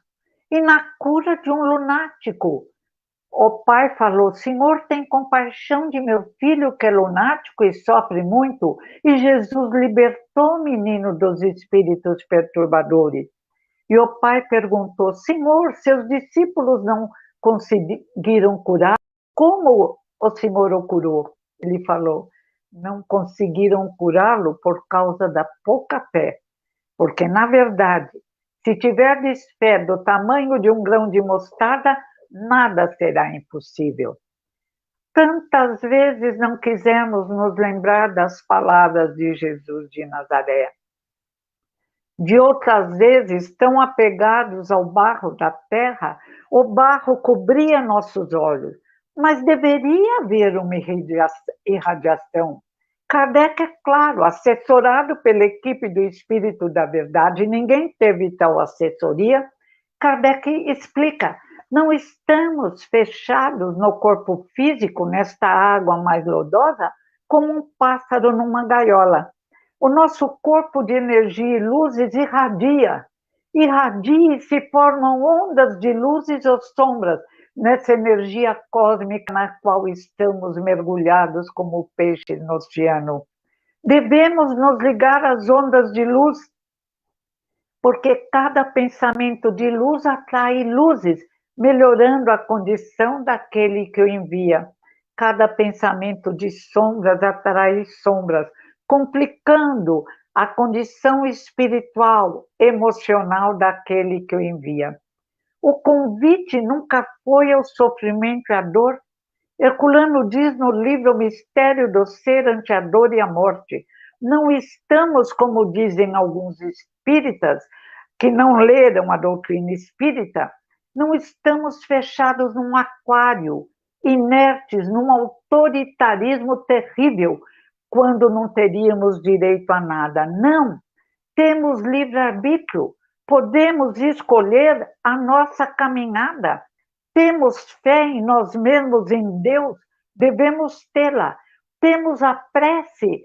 e na cura de um lunático. O pai falou, Senhor, tem compaixão de meu filho que é lunático e sofre muito, e Jesus libertou o menino dos espíritos perturbadores. E o pai perguntou, Senhor, seus discípulos não conseguiram curar? Como o Senhor o curou? Ele falou, não conseguiram curá-lo por causa da pouca fé. Porque, na verdade, se tiverdes fé do tamanho de um grão de mostarda, nada será impossível. Tantas vezes não quisemos nos lembrar das palavras de Jesus de Nazaré. De outras vezes, tão apegados ao barro da terra, o barro cobria nossos olhos, mas deveria haver uma irradiação. Kardec, é claro, assessorado pela equipe do Espírito da Verdade, ninguém teve tal assessoria. Kardec explica, não estamos fechados no corpo físico, nesta água mais lodosa, como um pássaro numa gaiola. O nosso corpo de energia e luzes irradia e se formam ondas de luzes ou sombras nessa energia cósmica na qual estamos mergulhados como peixes no oceano. Devemos nos ligar às ondas de luz, porque cada pensamento de luz atrai luzes, melhorando a condição daquele que o envia. Cada pensamento de sombras atrai sombras, complicando a condição espiritual, emocional daquele que o envia. O convite nunca foi ao sofrimento e à dor. Herculano diz no livro O Mistério do Ser ante a Dor e a Morte, não estamos, como dizem alguns espíritas, que não leram a doutrina espírita, não estamos fechados num aquário, inertes, num autoritarismo terrível, quando não teríamos direito a nada. Não, temos livre-arbítrio, podemos escolher a nossa caminhada, temos fé em nós mesmos, em Deus, devemos tê-la. Temos a prece,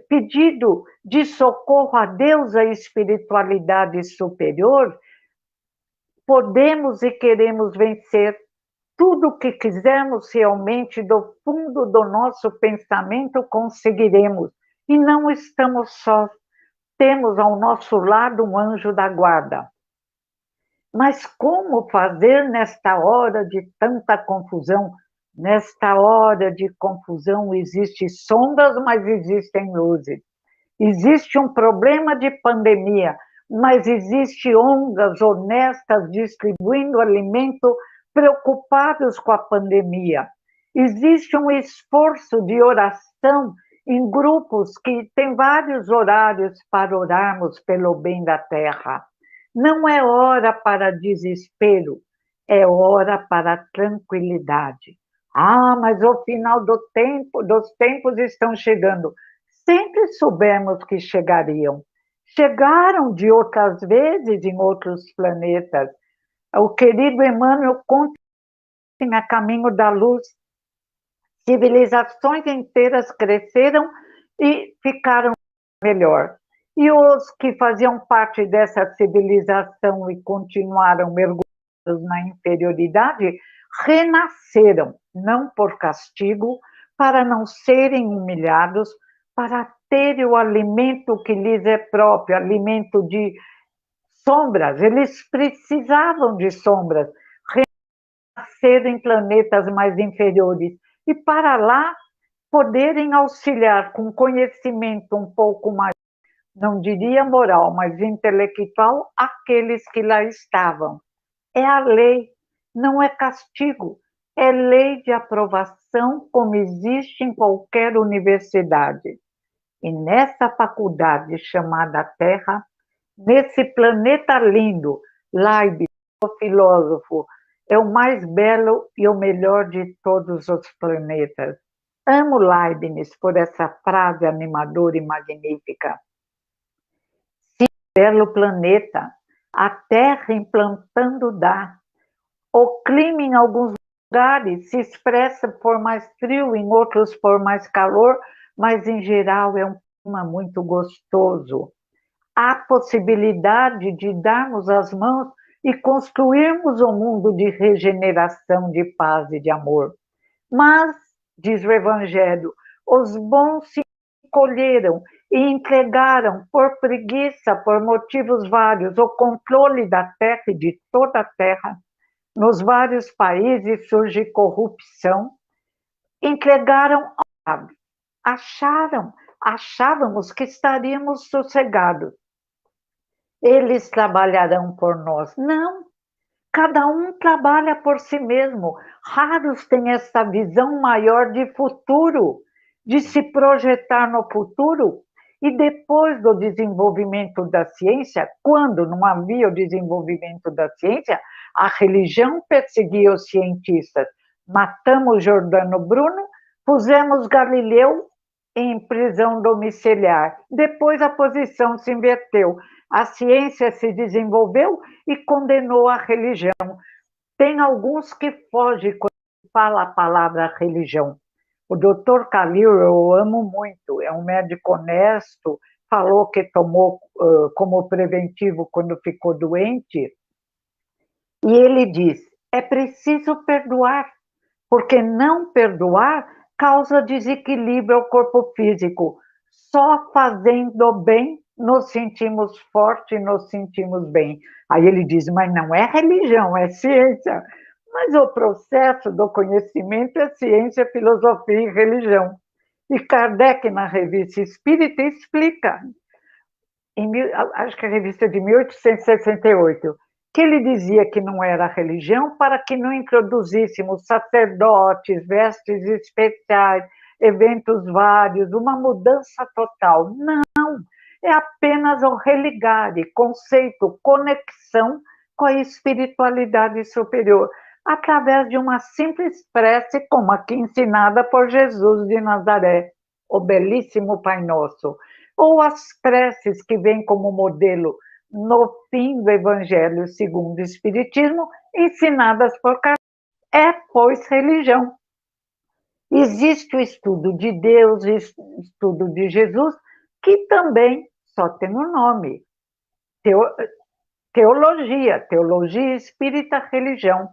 pedido de socorro a Deus, a espiritualidade superior, podemos e queremos vencer. Tudo o que quisermos realmente do fundo do nosso pensamento conseguiremos. E não estamos sós. Temos ao nosso lado um anjo da guarda. Mas como fazer nesta hora de tanta confusão? Nesta hora de confusão existem sombras, mas existem luzes. Existe um problema de pandemia, mas existe ONGs honestas distribuindo alimento, preocupados com a pandemia. Existe um esforço de oração em grupos que têm vários horários para orarmos pelo bem da terra. Não é hora para desespero, é hora para tranquilidade. Ah, mas o final dos tempos estão chegando. Sempre soubemos que chegariam. Chegaram de outras vezes em outros planetas. O querido Emmanuel conta a caminho da luz. Civilizações inteiras cresceram e ficaram melhor. E os que faziam parte dessa civilização e continuaram mergulhados na inferioridade, renasceram, não por castigo, para não serem humilhados, para terem o alimento que lhes é próprio, alimento de sombras. Eles precisavam de sombras, renascer em planetas mais inferiores, e para lá poderem auxiliar com conhecimento um pouco mais, não diria moral, mas intelectual, aqueles que lá estavam. É a lei, não é castigo, é lei de aprovação, como existe em qualquer universidade. E nessa faculdade chamada Terra, nesse planeta lindo, Leibniz, o filósofo, é o mais belo e o melhor de todos os planetas. Amo Leibniz por essa frase animadora e magnífica. Sim, belo planeta, a Terra implantando dá. O clima em alguns lugares se expressa por mais frio, em outros por mais calor, mas em geral é um clima muito gostoso. Há possibilidade de darmos as mãos e construirmos um mundo de regeneração, de paz e de amor. Mas, diz o Evangelho, os bons se encolheram e entregaram, por preguiça, por motivos vários, o controle da terra e de toda a terra. Nos vários países surge corrupção. Entregaram ao diabo. Achávamos que estaríamos sossegados. Eles trabalharão por nós. Não, cada um trabalha por si mesmo. Raros têm essa visão maior de futuro, de se projetar no futuro. E depois do desenvolvimento da ciência, quando não havia o desenvolvimento da ciência, a religião perseguia os cientistas. Matamos Giordano Bruno, pusemos Galileu em prisão domiciliar. Depois a posição se inverteu. A ciência se desenvolveu e condenou a religião. Tem alguns que fogem quando fala a palavra religião. O Dr. Khalil, eu amo muito, é um médico honesto, falou que tomou como preventivo quando ficou doente, e ele diz, é preciso perdoar, porque não perdoar causa desequilíbrio ao corpo físico. Só fazendo bem nos sentimos fortes, nos sentimos bem. Aí ele diz, mas não é religião, é ciência. Mas o processo do conhecimento é ciência, filosofia e religião. E Kardec, na Revista Espírita, explica, acho que a revista de 1868, que ele dizia que não era religião para que não introduzíssemos sacerdotes, vestes especiais, eventos vários, uma mudança total. Não, é apenas o religar, conceito, conexão com a espiritualidade superior, através de uma simples prece, como aqui ensinada por Jesus de Nazaré, o belíssimo Pai Nosso, ou as preces que vêm como modelo no fim do Evangelho segundo o Espiritismo, ensinadas por Kardec. É, pois, religião. Existe o estudo de Deus, o estudo de Jesus, que também só tem um nome, teologia espírita, religião.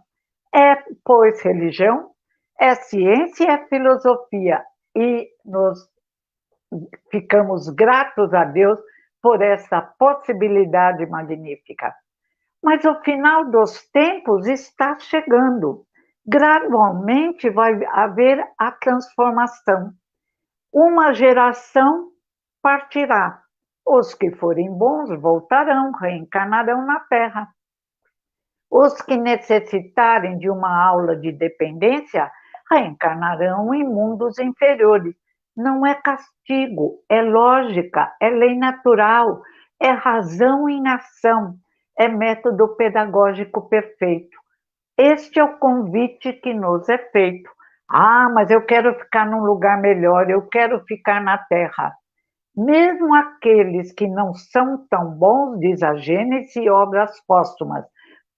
É, pois, religião, é ciência, é filosofia, e nos ficamos gratos a Deus por essa possibilidade magnífica. Mas o final dos tempos está chegando. Gradualmente vai haver a transformação. Uma geração partirá. Os que forem bons voltarão, reencarnarão na Terra. Os que necessitarem de uma aula de dependência reencarnarão em mundos inferiores. Não é castigo, é lógica, é lei natural, é razão em ação, é método pedagógico perfeito. Este é o convite que nos é feito. Ah, mas eu quero ficar num lugar melhor, eu quero ficar na Terra. Mesmo aqueles que não são tão bons, diz a Gênesis e Obras Póstumas,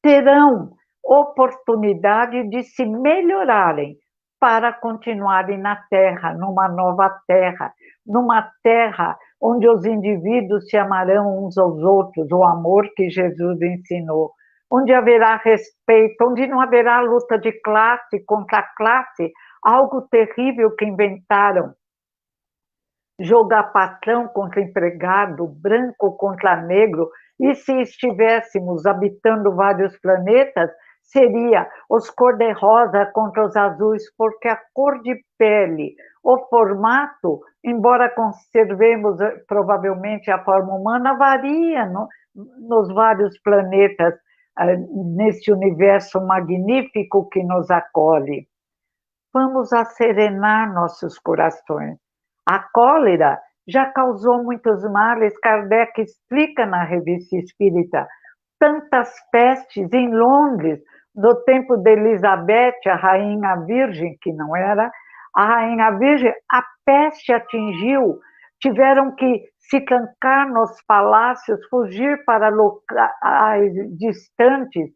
terão oportunidade de se melhorarem para continuarem na Terra, numa nova Terra, numa Terra onde os indivíduos se amarão uns aos outros, o amor que Jesus ensinou, onde haverá respeito, onde não haverá luta de classe contra classe, algo terrível que inventaram. Jogar patrão contra empregado, branco contra negro, e se estivéssemos habitando vários planetas, seria os cor-de-rosa contra os azuis, porque a cor de pele, o formato, embora conservemos provavelmente a forma humana, varia nos vários planetas, nesse universo magnífico que nos acolhe. Vamos acerenar nossos corações. A cólera já causou muitos males. Kardec explica na Revista Espírita tantas pestes em Londres, no tempo de Elizabeth, a Rainha Virgem, que não era a Rainha Virgem, a peste atingiu, tiveram que se trancar nos palácios, fugir para locais distantes.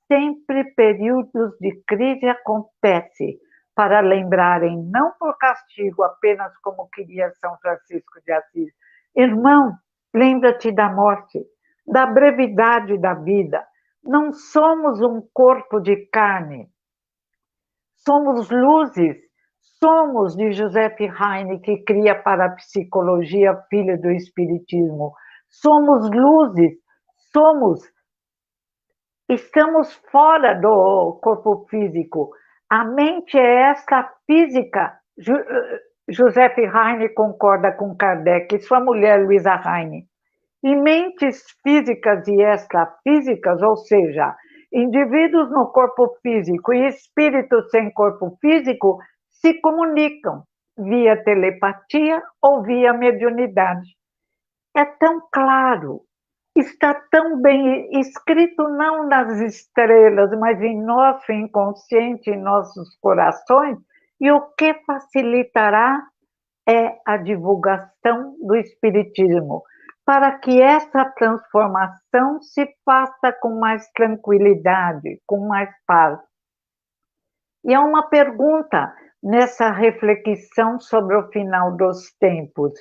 Sempre períodos de crise acontece para lembrarem, não por castigo, apenas como queria São Francisco de Assis. Irmão, lembra-te da morte, da brevidade da vida. Não somos um corpo de carne, somos luzes. Somos de Joseph Heine, que cria para a psicologia, filho do espiritismo. Somos luzes, estamos fora do corpo físico. A mente é esta física. Joseph Heine concorda com Kardec e sua mulher, Luisa Heine. E mentes físicas e extrafísicas, ou seja, indivíduos no corpo físico e espíritos sem corpo físico, se comunicam via telepatia ou via mediunidade. É tão claro, está tão bem escrito, não nas estrelas, mas em nosso inconsciente, em nossos corações, e o que facilitará é a divulgação do Espiritismo, para que essa transformação se faça com mais tranquilidade, com mais paz. E há uma pergunta nessa reflexão sobre o final dos tempos.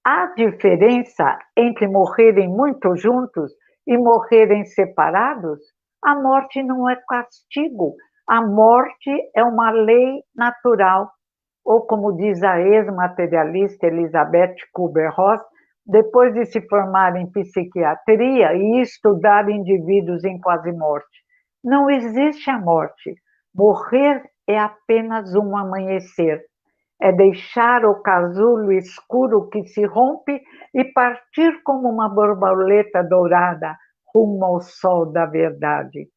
Há diferença entre morrerem muito juntos e morrerem separados? A morte não é castigo, a morte é uma lei natural. Ou como diz a ex-materialista Elizabeth Kubler-Ross, depois de se formar em psiquiatria e estudar indivíduos em quase morte, não existe a morte. Morrer é apenas um amanhecer. É deixar o casulo escuro que se rompe e partir como uma borboleta dourada rumo ao sol da verdade.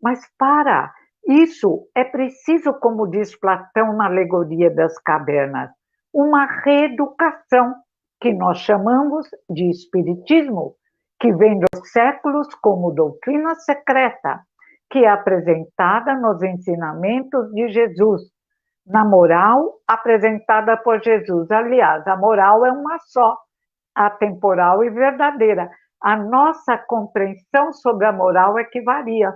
Mas para isso é preciso, como diz Platão na Alegoria das Cavernas, uma reeducação, que nós chamamos de espiritismo, que vem dos séculos como doutrina secreta, que é apresentada nos ensinamentos de Jesus, na moral apresentada por Jesus. Aliás, a moral é uma só, atemporal e verdadeira. A nossa compreensão sobre a moral é que varia.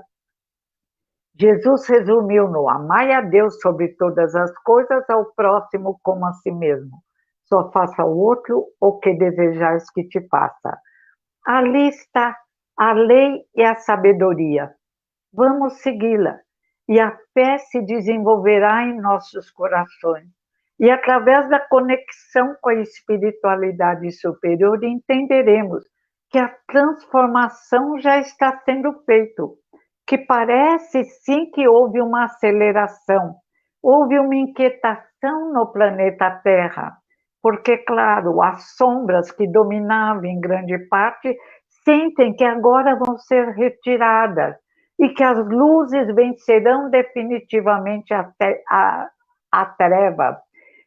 Jesus resumiu no amai a Deus sobre todas as coisas, ao próximo como a si mesmo. Só faça ao outro o que desejares que te faça. Ali está a lei e a sabedoria. Vamos segui-la. E a fé se desenvolverá em nossos corações. E através da conexão com a espiritualidade superior, entenderemos que a transformação já está sendo feita, que parece sim que houve uma aceleração, houve uma inquietação no planeta Terra, porque, claro, as sombras que dominavam em grande parte sentem que agora vão ser retiradas e que as luzes vencerão definitivamente a treva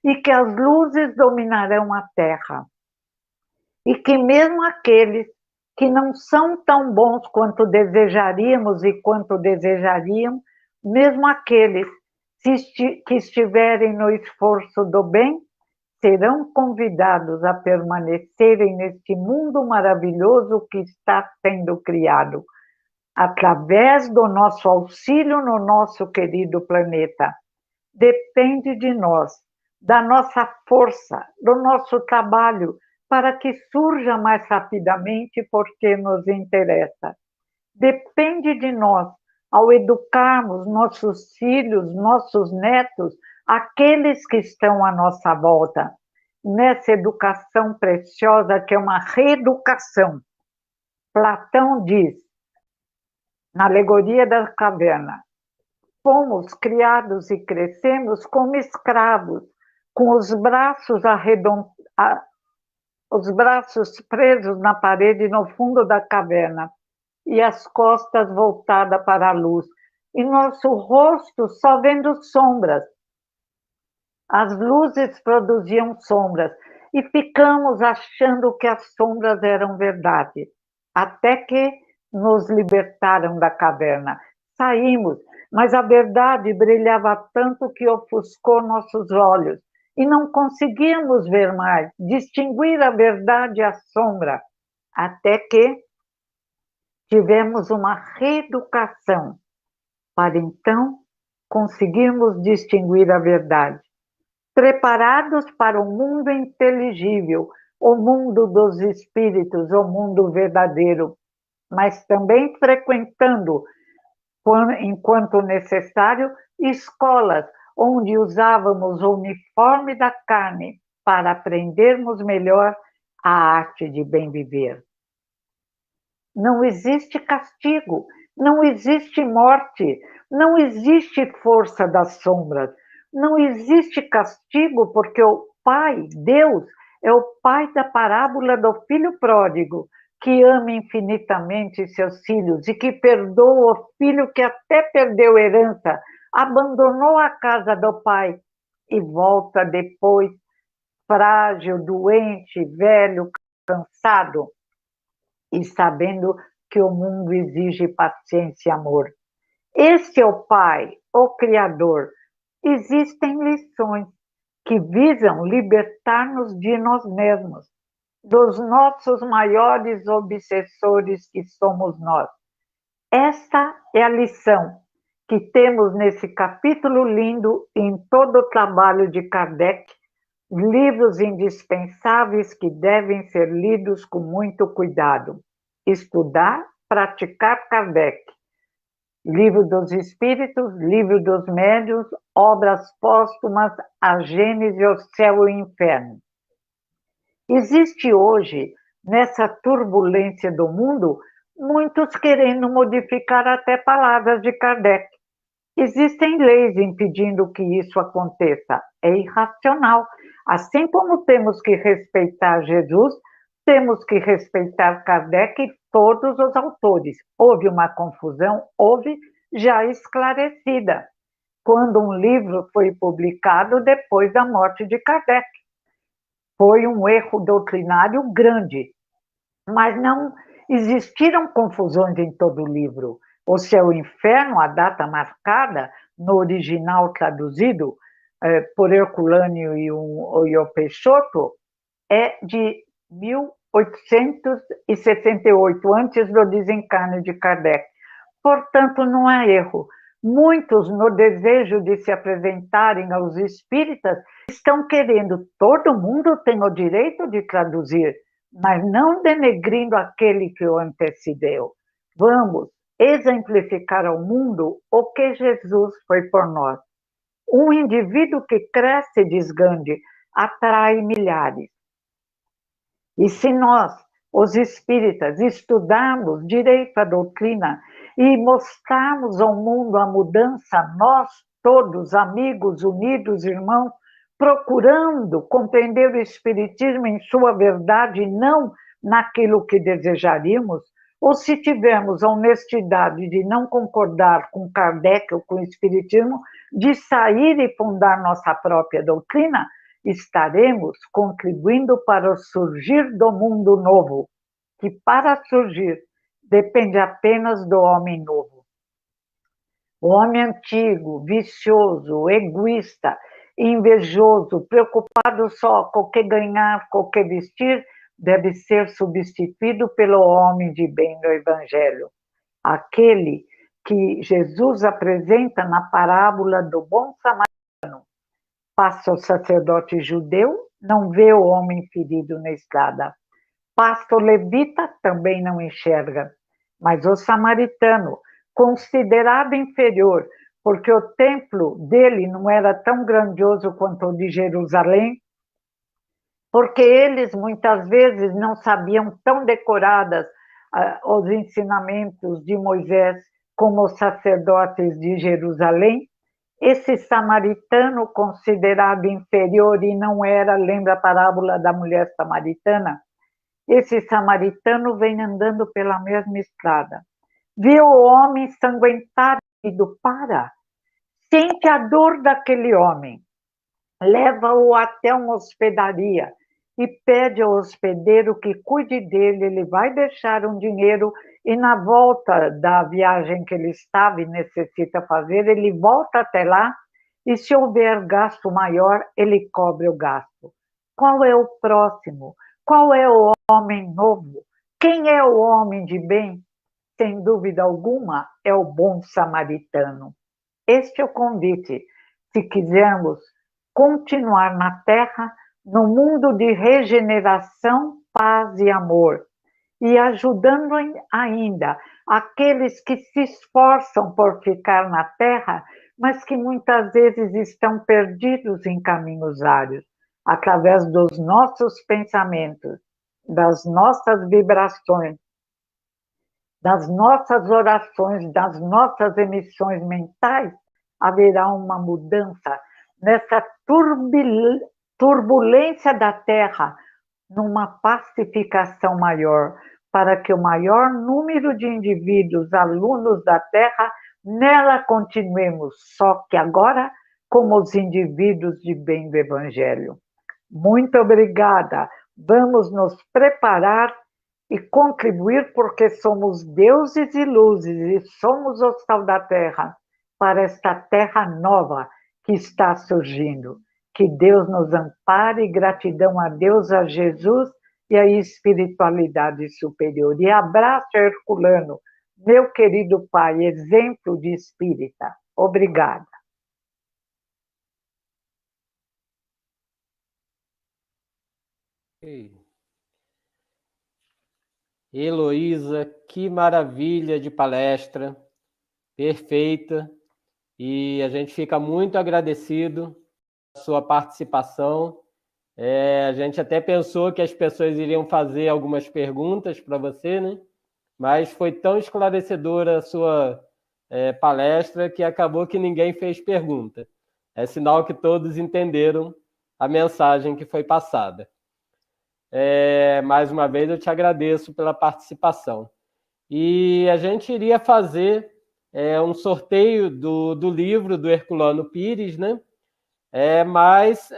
e que as luzes dominarão a Terra. E que mesmo aqueles que não são tão bons quanto desejaríamos e quanto desejariam, mesmo aqueles que estiverem no esforço do bem, serão convidados a permanecerem neste mundo maravilhoso que está sendo criado, através do nosso auxílio no nosso querido planeta. Depende de nós, da nossa força, do nosso trabalho, para que surja mais rapidamente porque nos interessa. Depende de nós, ao educarmos nossos filhos, nossos netos, aqueles que estão à nossa volta, nessa educação preciosa que é uma reeducação. Platão diz, na Alegoria da Caverna, fomos criados e crescemos como escravos, com os braços os braços presos na parede no fundo da caverna e as costas voltadas para a luz, e nosso rosto só vendo sombras. As luzes produziam sombras, e ficamos achando que as sombras eram verdade, até que nos libertaram da caverna. Saímos, mas a verdade brilhava tanto que ofuscou nossos olhos e não conseguíamos ver mais, distinguir a verdade e a sombra, até que tivemos uma reeducação para então conseguirmos distinguir a verdade. Preparados para o mundo inteligível, o mundo dos espíritos, o mundo verdadeiro, mas também frequentando, enquanto necessário, escolas onde usávamos o uniforme da carne para aprendermos melhor a arte de bem viver. Não existe castigo, não existe morte, não existe força das sombras, não existe castigo, porque o Pai, Deus, é o Pai da parábola do filho pródigo, que ama infinitamente seus filhos e que perdoa o filho que até perdeu herança, abandonou a casa do pai e volta depois frágil, doente, velho, cansado e sabendo que o mundo exige paciência e amor. Este é o Pai, o Criador. Existem lições que visam libertar-nos de nós mesmos, dos nossos maiores obsessores que somos nós. Esta é a lição que temos nesse capítulo lindo em todo o trabalho de Kardec, livros indispensáveis que devem ser lidos com muito cuidado. Estudar, praticar Kardec. Livro dos Espíritos, Livro dos Médiuns, Obras Póstumas, A Gênese, o Céu e o Inferno. Existe hoje, nessa turbulência do mundo, muitos querendo modificar até palavras de Kardec. Existem leis impedindo que isso aconteça. É irracional. Assim como temos que respeitar Jesus, temos que respeitar Kardec e todos os autores. Houve uma confusão, houve já esclarecida, quando um livro foi publicado depois da morte de Kardec. Foi um erro doutrinário grande, mas não existiram confusões em todo o livro. O Céu e o Inferno, a data marcada, no original traduzido por Herculâneo e o Peixoto, é de 1868, antes do desencarne de Kardec. Portanto, não há erro. Muitos, no desejo de se apresentarem aos espíritas, estão querendo, todo mundo tem o direito de traduzir, mas não denegrindo aquele que o antecedeu. Vamos exemplificar ao mundo o que Jesus foi por nós. Um indivíduo que cresce e desgande atrai milhares. E se nós, os espíritas, estudarmos direito à doutrina e mostrarmos ao mundo a mudança, nós todos, amigos, unidos, irmãos, procurando compreender o Espiritismo em sua verdade e não naquilo que desejaríamos, ou se tivermos a honestidade de não concordar com Kardec ou com o Espiritismo, de sair e fundar nossa própria doutrina, estaremos contribuindo para o surgir do mundo novo, que para surgir depende apenas do homem novo. O homem antigo, vicioso, egoísta, invejoso, preocupado só com o que ganhar, com o que vestir, deve ser substituído pelo homem de bem do Evangelho. Aquele que Jesus apresenta na parábola do bom samaritano. Passa o sacerdote judeu, não vê o homem ferido na estrada. Passa o levita, também não enxerga. Mas o samaritano, considerado inferior, porque o templo dele não era tão grandioso quanto o de Jerusalém, porque eles muitas vezes não sabiam tão decoradas os ensinamentos de Moisés como os sacerdotes de Jerusalém. Esse samaritano considerado inferior e não era, lembra a parábola da mulher samaritana? Esse samaritano vem andando pela mesma estrada. Vê o homem sanguentado e para. Sente a dor daquele homem. Leva-o até uma hospedaria e pede ao hospedeiro que cuide dele, ele vai deixar um dinheiro e na volta da viagem que ele estava e necessita fazer, ele volta até lá e se houver gasto maior, ele cobre o gasto. Qual é o próximo? Qual é o homem novo? Quem é o homem de bem? Sem dúvida alguma, é o bom samaritano. Este é o convite. Se quisermos continuar na Terra, no mundo de regeneração, paz e amor, e ajudando ainda aqueles que se esforçam por ficar na Terra, mas que muitas vezes estão perdidos em caminhos vários, através dos nossos pensamentos, das nossas vibrações, das nossas orações, das nossas emissões mentais, haverá uma mudança nessa turbulência da Terra, numa pacificação maior, para que o maior número de indivíduos, alunos da Terra, nela continuemos, só que agora como os indivíduos de bem do Evangelho. Muito obrigada. Vamos nos preparar e contribuir, porque somos deuses e luzes e somos o sal da terra, para esta terra nova que está surgindo. Que Deus nos ampare, gratidão a Deus, a Jesus e a espiritualidade superior. E abraço Herculano, meu querido pai, exemplo de espírita. Obrigada. Heloísa, que maravilha de palestra, perfeita, e a gente fica muito agradecido pela sua participação. A gente até pensou que as pessoas iriam fazer algumas perguntas para você, né? Mas foi tão esclarecedora a sua palestra que acabou que ninguém fez pergunta. É sinal que todos entenderam a mensagem que foi passada. Mais uma vez, eu te agradeço pela participação. E a gente iria fazer um sorteio do livro do Herculano Pires, né? Mas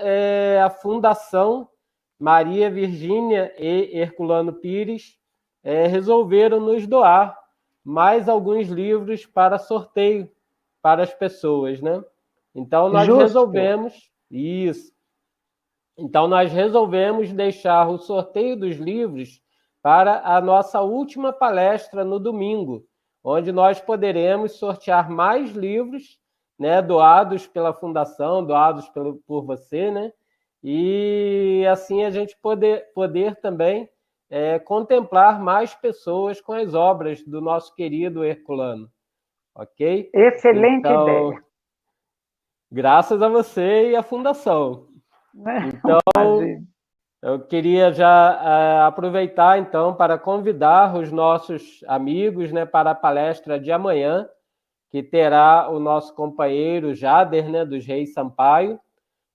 a Fundação Maria Virgínia e Herculano Pires resolveram nos doar mais alguns livros para sorteio para as pessoas, né? Então, nós resolvemos isso. Então, nós resolvemos deixar o sorteio dos livros para a nossa última palestra no domingo, onde nós poderemos sortear mais livros, né, doados pela Fundação, doados por você, né? E assim a gente poder também contemplar mais pessoas com as obras do nosso querido Herculano. Ok? Excelente ideia. Graças a você e à Fundação. Então, eu queria já aproveitar, então, para convidar os nossos amigos, né, para a palestra de amanhã, que terá o nosso companheiro Jader, né, dos Reis Sampaio,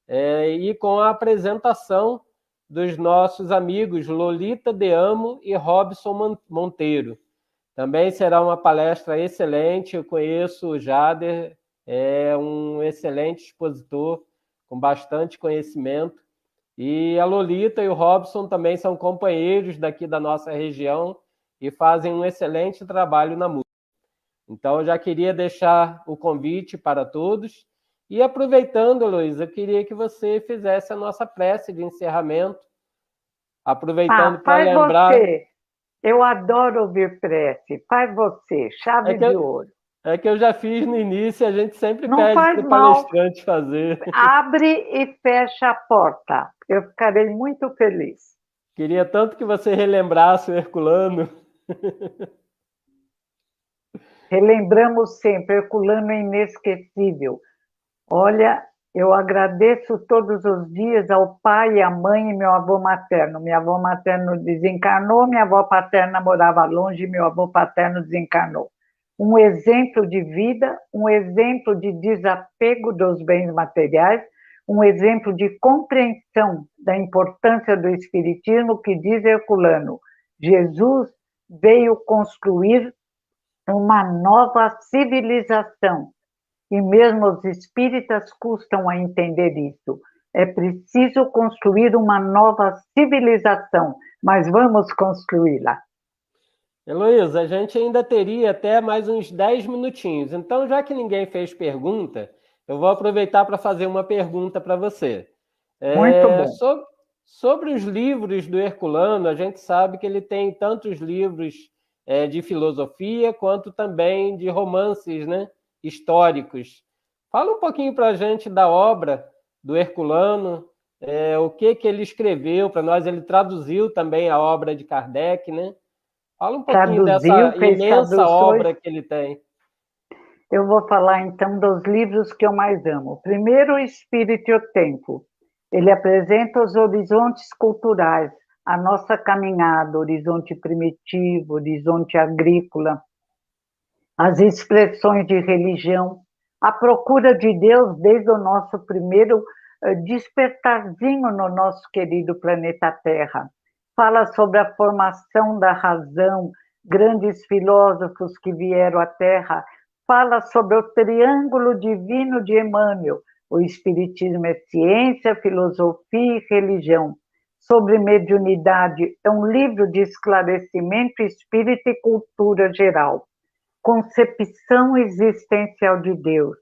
e com a apresentação dos nossos amigos Lolita de Amo e Robson Monteiro. Também será uma palestra excelente, eu conheço o Jader, é um excelente expositor, com bastante conhecimento, e a Lolita e o Robson também são companheiros daqui da nossa região e fazem um excelente trabalho na música. Então, eu já queria deixar o convite para todos. E aproveitando, Luísa, eu queria que você fizesse a nossa prece de encerramento. Aproveitando para lembrar... Você. Eu adoro ouvir prece. Faz você, chave de ouro. É que eu já fiz no início, a gente sempre pede para o palestrante fazer. Abre e fecha a porta. Eu ficarei muito feliz. Queria tanto que você relembrasse o Herculano. Relembramos sempre, Herculano é inesquecível. Olha, eu agradeço todos os dias ao pai, à mãe e meu avô materno. Meu avô materno desencarnou, minha avó paterna morava longe, meu avô paterno desencarnou. Um exemplo de vida, um exemplo de desapego dos bens materiais, um exemplo de compreensão da importância do Espiritismo, que diz Herculano, Jesus veio construir uma nova civilização, e mesmo os espíritas custam a entender isso. É preciso construir uma nova civilização, mas vamos construí-la. Heloísa, a gente ainda teria até mais uns 10 minutinhos. Então, já que ninguém fez pergunta, eu vou aproveitar para fazer uma pergunta para você. Muito bom. Sobre os livros do Herculano, a gente sabe que ele tem tantos livros de filosofia quanto também de romances, né, históricos. Fala um pouquinho para a gente da obra do Herculano, o que ele escreveu para nós. Ele traduziu também a obra de Kardec, né? Fala um pouquinho Traduziu, dessa fez imensa traduções. obra que ele tem. Eu vou falar então dos livros que eu mais amo. Primeiro, O Espírito e o Tempo. Ele apresenta os horizontes culturais, a nossa caminhada, horizonte primitivo, horizonte agrícola, as expressões de religião, a procura de Deus desde o nosso primeiro despertarzinho no nosso querido planeta Terra. Fala sobre a formação da razão, grandes filósofos que vieram à Terra. Fala sobre o triângulo divino de Emmanuel. O Espiritismo é ciência, filosofia e religião. Sobre mediunidade, é um livro de esclarecimento espírita e cultura geral. Concepção existencial de Deus.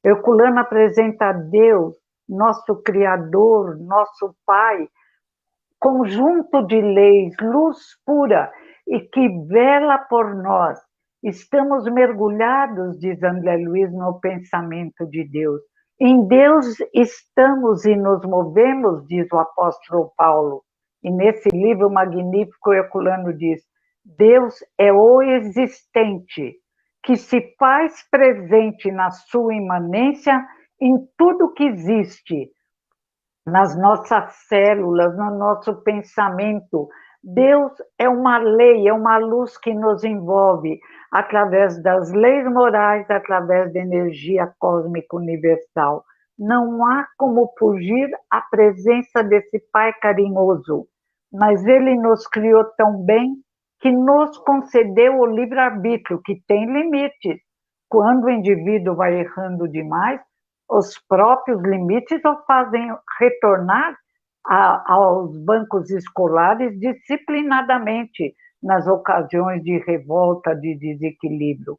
Herculano apresenta a Deus, nosso Criador, nosso Pai, conjunto de leis, luz pura e que vela por nós. Estamos mergulhados, diz André Luiz, no pensamento de Deus. Em Deus estamos e nos movemos, diz o apóstolo Paulo. E nesse livro magnífico, Herculano diz: Deus é o existente, que se faz presente na sua imanência em tudo que existe, nas nossas células, no nosso pensamento. Deus é uma lei, é uma luz que nos envolve através das leis morais, através da energia cósmica universal. Não há como fugir à presença desse Pai carinhoso, mas Ele nos criou tão bem que nos concedeu o livre-arbítrio, que tem limites. Quando o indivíduo vai errando demais, os próprios limites o fazem retornar aos bancos escolares disciplinadamente nas ocasiões de revolta, de desequilíbrio.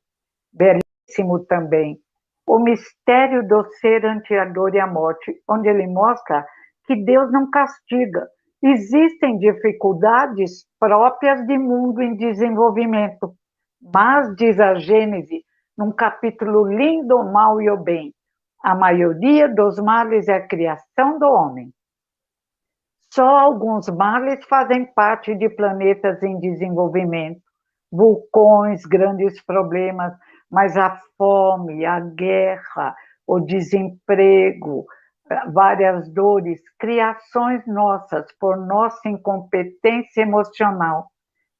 Belíssimo também o mistério do ser ante a dor e a morte, onde ele mostra que Deus não castiga. Existem dificuldades próprias de mundo em desenvolvimento, mas, diz a Gênese, num capítulo lindo, o mal e o bem, a maioria dos males é a criação do homem. Só alguns males fazem parte de planetas em desenvolvimento, vulcões, grandes problemas, mas a fome, a guerra, o desemprego, várias dores, criações nossas por nossa incompetência emocional,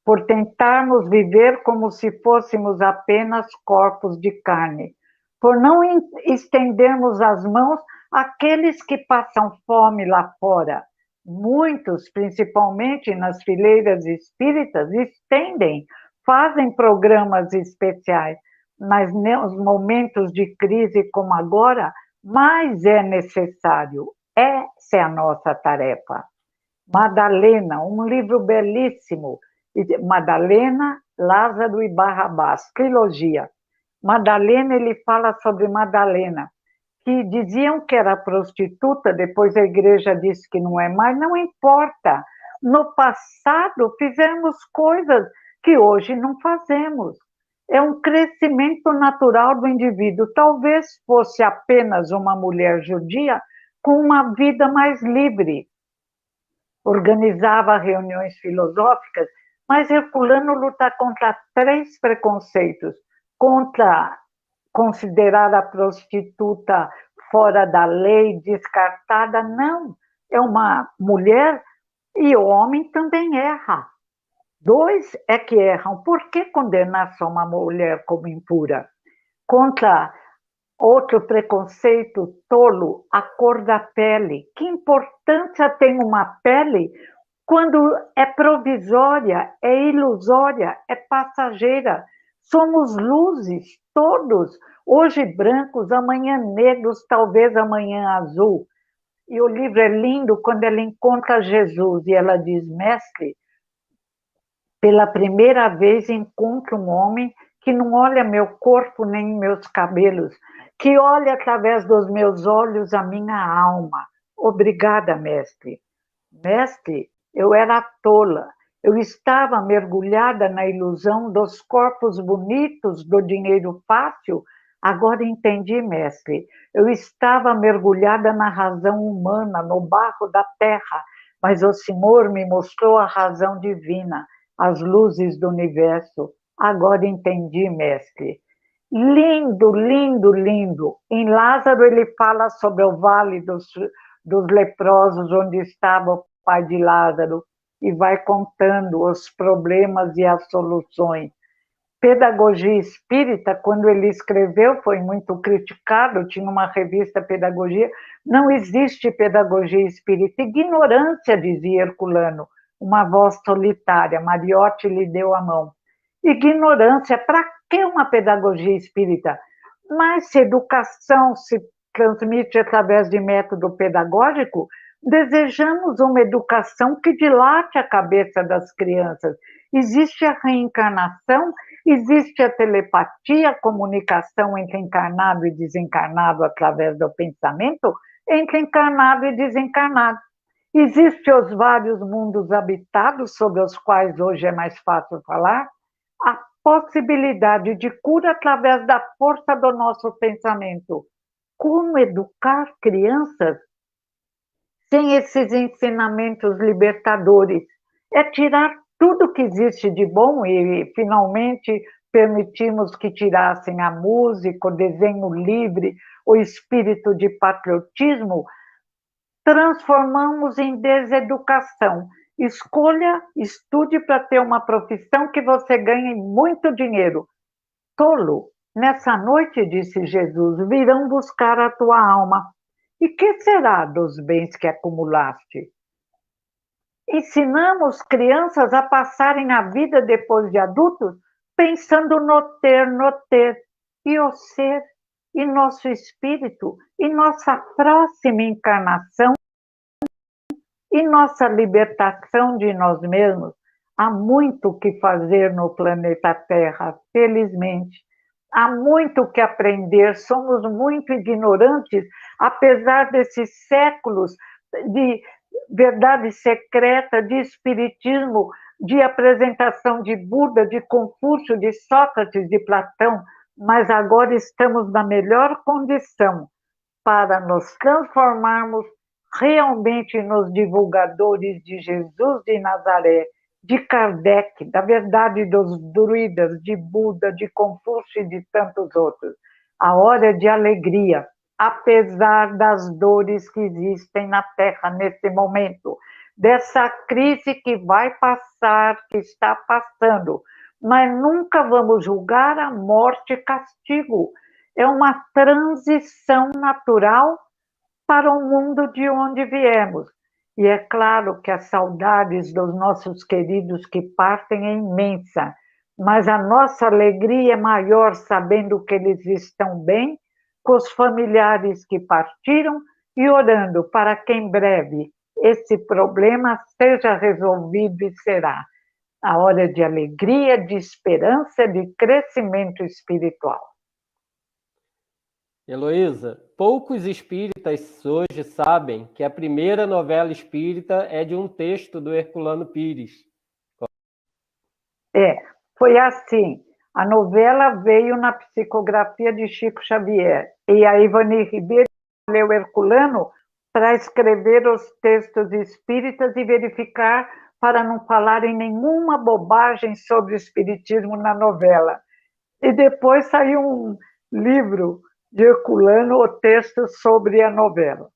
por tentarmos viver como se fôssemos apenas corpos de carne, por não estendermos as mãos àqueles que passam fome lá fora. Muitos, principalmente nas fileiras espíritas, estendem, fazem programas especiais, mas nos momentos de crise como agora, mais é necessário. Essa é a nossa tarefa. Madalena, um livro belíssimo. Madalena, Lázaro e Barrabás, trilogia. Madalena, ele fala sobre Madalena, que diziam que era prostituta, depois a igreja disse que não é mais, não importa. No passado fizemos coisas que hoje não fazemos. É um crescimento natural do indivíduo. Talvez fosse apenas uma mulher judia com uma vida mais livre. Organizava reuniões filosóficas, mas Herculano luta contra 3 preconceitos: contra considerar a prostituta fora da lei, descartada, não. É uma mulher e o homem também erra. 2 é que erram. Por que condenar só uma mulher como impura? Contra outro preconceito tolo, a cor da pele. Que importância tem uma pele quando é provisória, é ilusória, é passageira? Somos luzes, todos, hoje brancos, amanhã negros, talvez amanhã azul. E o livro é lindo quando ela encontra Jesus e ela diz: mestre, pela primeira vez encontro um homem que não olha meu corpo nem meus cabelos, que olha através dos meus olhos a minha alma. Obrigada, mestre. Mestre, eu era tola. Eu estava mergulhada na ilusão dos corpos bonitos, do dinheiro fácil. Agora entendi, mestre. Eu estava mergulhada na razão humana, no barro da terra, mas o Senhor me mostrou a razão divina, as luzes do universo. Agora entendi, mestre. Lindo, lindo, lindo. Em Lázaro ele fala sobre o vale dos leprosos, onde estava o pai de Lázaro, e vai contando os problemas e as soluções. Pedagogia Espírita, quando ele escreveu, foi muito criticado, tinha uma revista Pedagogia, não existe pedagogia espírita. Ignorância, dizia Herculano, uma voz solitária, Mariotti lhe deu a mão. Ignorância, para que uma pedagogia espírita? Mas se educação se transmite através de método pedagógico, desejamos uma educação que dilate a cabeça das crianças. Existe a reencarnação, existe a telepatia, a comunicação entre encarnado e desencarnado através do pensamento, entre encarnado e desencarnado. Existem os vários mundos habitados, sobre os quais hoje é mais fácil falar, a possibilidade de cura através da força do nosso pensamento. Como educar crianças sem esses ensinamentos libertadores? É tirar tudo que existe de bom e, finalmente, permitimos que tirassem a música, o desenho livre, o espírito de patriotismo, transformamos em deseducação. Escolha, estude para ter uma profissão que você ganhe muito dinheiro. Tolo, nessa noite, disse Jesus, virão buscar a tua alma. E que será dos bens que acumulaste? Ensinamos crianças a passarem a vida depois de adultos pensando no ter, e o ser, e nosso espírito, e nossa próxima encarnação, e nossa libertação de nós mesmos. Há muito o que fazer no planeta Terra, felizmente. Há muito o que aprender, somos muito ignorantes, apesar desses séculos de verdade secreta, de espiritismo, de apresentação de Buda, de Confúcio, de Sócrates, de Platão, mas agora estamos na melhor condição para nos transformarmos realmente nos divulgadores de Jesus de Nazaré, de Kardec, da verdade dos druidas, de Buda, de Confúcio e de tantos outros. A hora é de alegria, apesar das dores que existem na Terra nesse momento, dessa crise que vai passar, que está passando, mas nunca vamos julgar a morte castigo. É uma transição natural para o mundo de onde viemos. E é claro que as saudades dos nossos queridos que partem é imensa, mas a nossa alegria é maior sabendo que eles estão bem, com os familiares que partiram e orando para que em breve esse problema seja resolvido e será. A hora de alegria, de esperança, de crescimento espiritual. Heloísa, poucos espíritas hoje sabem que a primeira novela espírita é de um texto do Herculano Pires. Foi assim. A novela veio na psicografia de Chico Xavier. E a Ivani Ribeiro leu Herculano para escrever os textos espíritas e verificar para não falarem nenhuma bobagem sobre o espiritismo na novela. E depois saiu um livro de Herculano, o texto sobre a novela.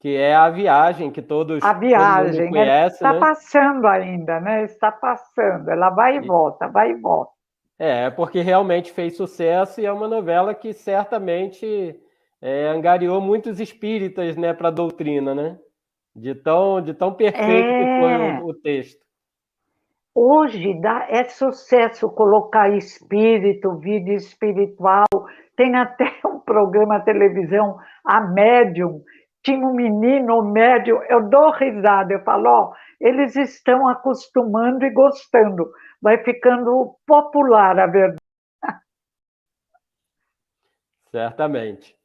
Que é A Viagem, que todo mundo conhece, está passando ainda, né? Está passando, ela vai e volta, vai e volta. Porque realmente fez sucesso e é uma novela que certamente angariou muitos espíritas, né, para a doutrina, né? De tão perfeito que foi o texto. Hoje é sucesso colocar espírito, vida espiritual. Tem até um programa de televisão, A Médium, tinha um menino médio, eu dou risada, eu falo, ó, eles estão acostumando e gostando, vai ficando popular a verdade. Certamente.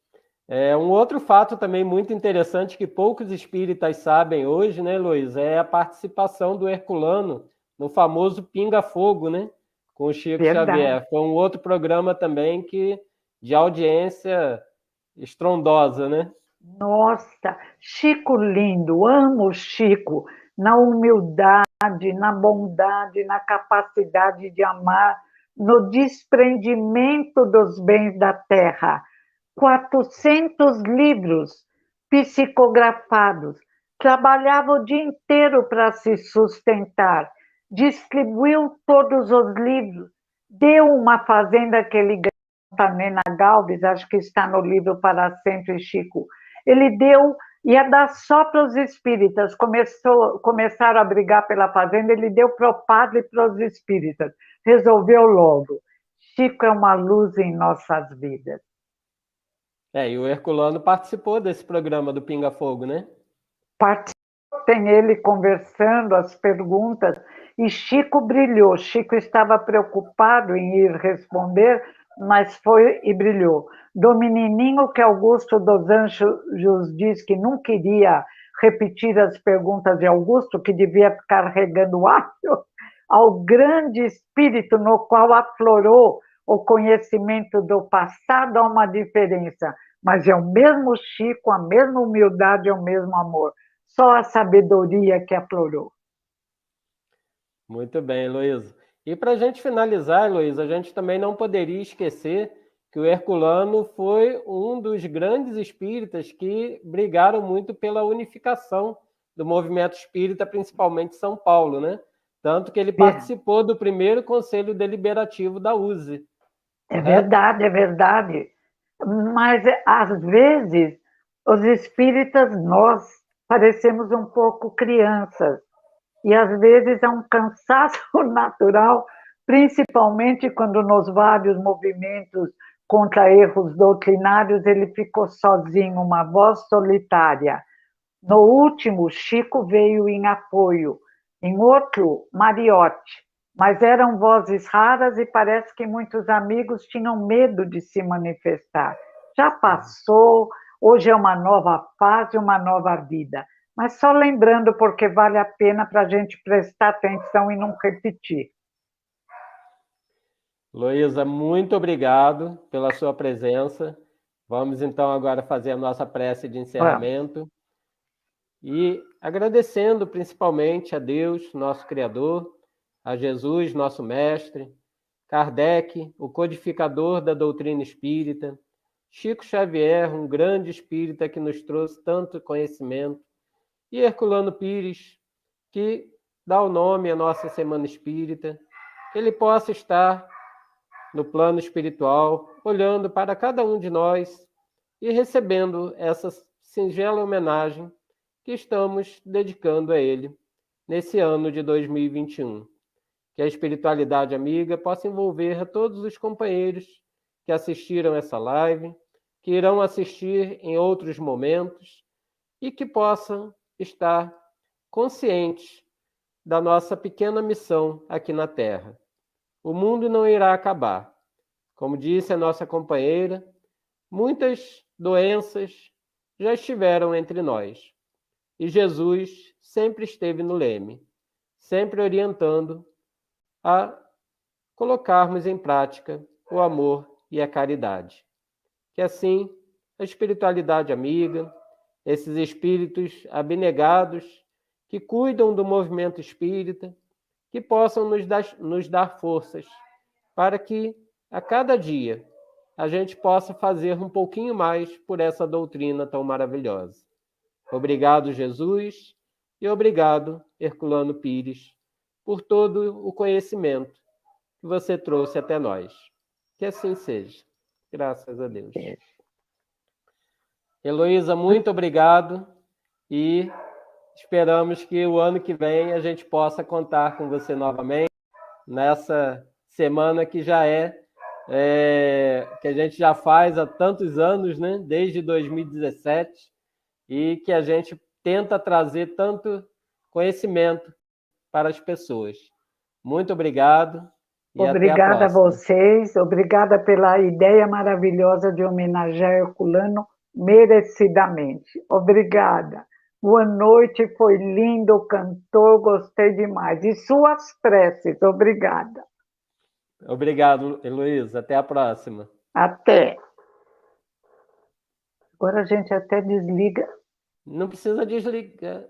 Um outro fato também muito interessante que poucos espíritas sabem hoje, né, Luiz, é a participação do Herculano no famoso Pinga Fogo, né, com o Chico Xavier. Foi um outro programa também de audiência estrondosa, né? Nossa, Chico lindo, amo o Chico, na humildade, na bondade, na capacidade de amar, no desprendimento dos bens da terra. 400 livros psicografados, trabalhava o dia inteiro para se sustentar, distribuiu todos os livros, deu uma fazenda que ele ganhou para Nena Galves, acho que está no livro Para Sempre, Chico. Ele deu, ia dar só para os espíritas, começaram a brigar pela fazenda, ele deu para o padre e para os espíritas, resolveu logo. Chico é uma luz em nossas vidas. E o Herculano participou desse programa do Pinga Fogo, né? Participou, tem ele conversando, as perguntas, e Chico brilhou. Chico estava preocupado em ir responder, mas foi e brilhou. Do menininho que Augusto dos Anjos diz que não queria repetir as perguntas de Augusto, que devia ficar regando alho, ao grande espírito no qual aflorou o conhecimento do passado, há uma diferença, mas é o mesmo Chico, a mesma humildade, é o mesmo amor. Só a sabedoria que aflorou. Muito bem, Heloísa. E para a gente finalizar, Heloísa, a gente também não poderia esquecer que o Herculano foi um dos grandes espíritas que brigaram muito pela unificação do movimento espírita, principalmente São Paulo, né? Tanto que ele participou do primeiro Conselho Deliberativo da USE. É verdade, é verdade. Mas, às vezes, os espíritas, nós parecemos um pouco crianças. E, às vezes, é um cansaço natural, principalmente quando nos vários movimentos contra erros doutrinários ele ficou sozinho, uma voz solitária. No último, Chico veio em apoio, em outro, Mariotti, mas eram vozes raras e parece que muitos amigos tinham medo de se manifestar. Já passou, hoje é uma nova fase, uma nova vida. Mas só lembrando, porque vale a pena para a gente prestar atenção e não repetir. Luísa, muito obrigado pela sua presença. Vamos, então, agora fazer a nossa prece de encerramento. E agradecendo principalmente a Deus, nosso Criador, a Jesus, nosso Mestre, Kardec, o codificador da doutrina espírita, Chico Xavier, um grande espírita que nos trouxe tanto conhecimento, e Herculano Pires, que dá o nome à nossa Semana Espírita, que ele possa estar no plano espiritual, olhando para cada um de nós e recebendo essa singela homenagem que estamos dedicando a ele nesse ano de 2021. Que a espiritualidade amiga possa envolver a todos os companheiros que assistiram essa live, que irão assistir em outros momentos e que possam estar conscientes da nossa pequena missão aqui na Terra. O mundo não irá acabar. Como disse a nossa companheira, muitas doenças já estiveram entre nós. E Jesus sempre esteve no leme, sempre orientando a colocarmos em prática o amor e a caridade. Que assim, a espiritualidade amiga, esses espíritos abnegados que cuidam do movimento espírita, que possam nos dar forças para que, a cada dia, a gente possa fazer um pouquinho mais por essa doutrina tão maravilhosa. Obrigado, Jesus, e obrigado, Herculano Pires, por todo o conhecimento que você trouxe até nós. Que assim seja. Graças a Deus. Heloísa, muito obrigado e esperamos que o ano que vem a gente possa contar com você novamente nessa semana que já que a gente já faz há tantos anos, né? Desde 2017, e que a gente tenta trazer tanto conhecimento para as pessoas. Muito obrigado e até a Obrigada a próxima. vocês, obrigada pela ideia maravilhosa de homenagear Herculano merecidamente. Obrigada. Boa noite, foi lindo o cantor, gostei demais. E suas preces, obrigada. Obrigado, Heloísa. Até a próxima. Até. Agora a gente até desliga. Não precisa desligar.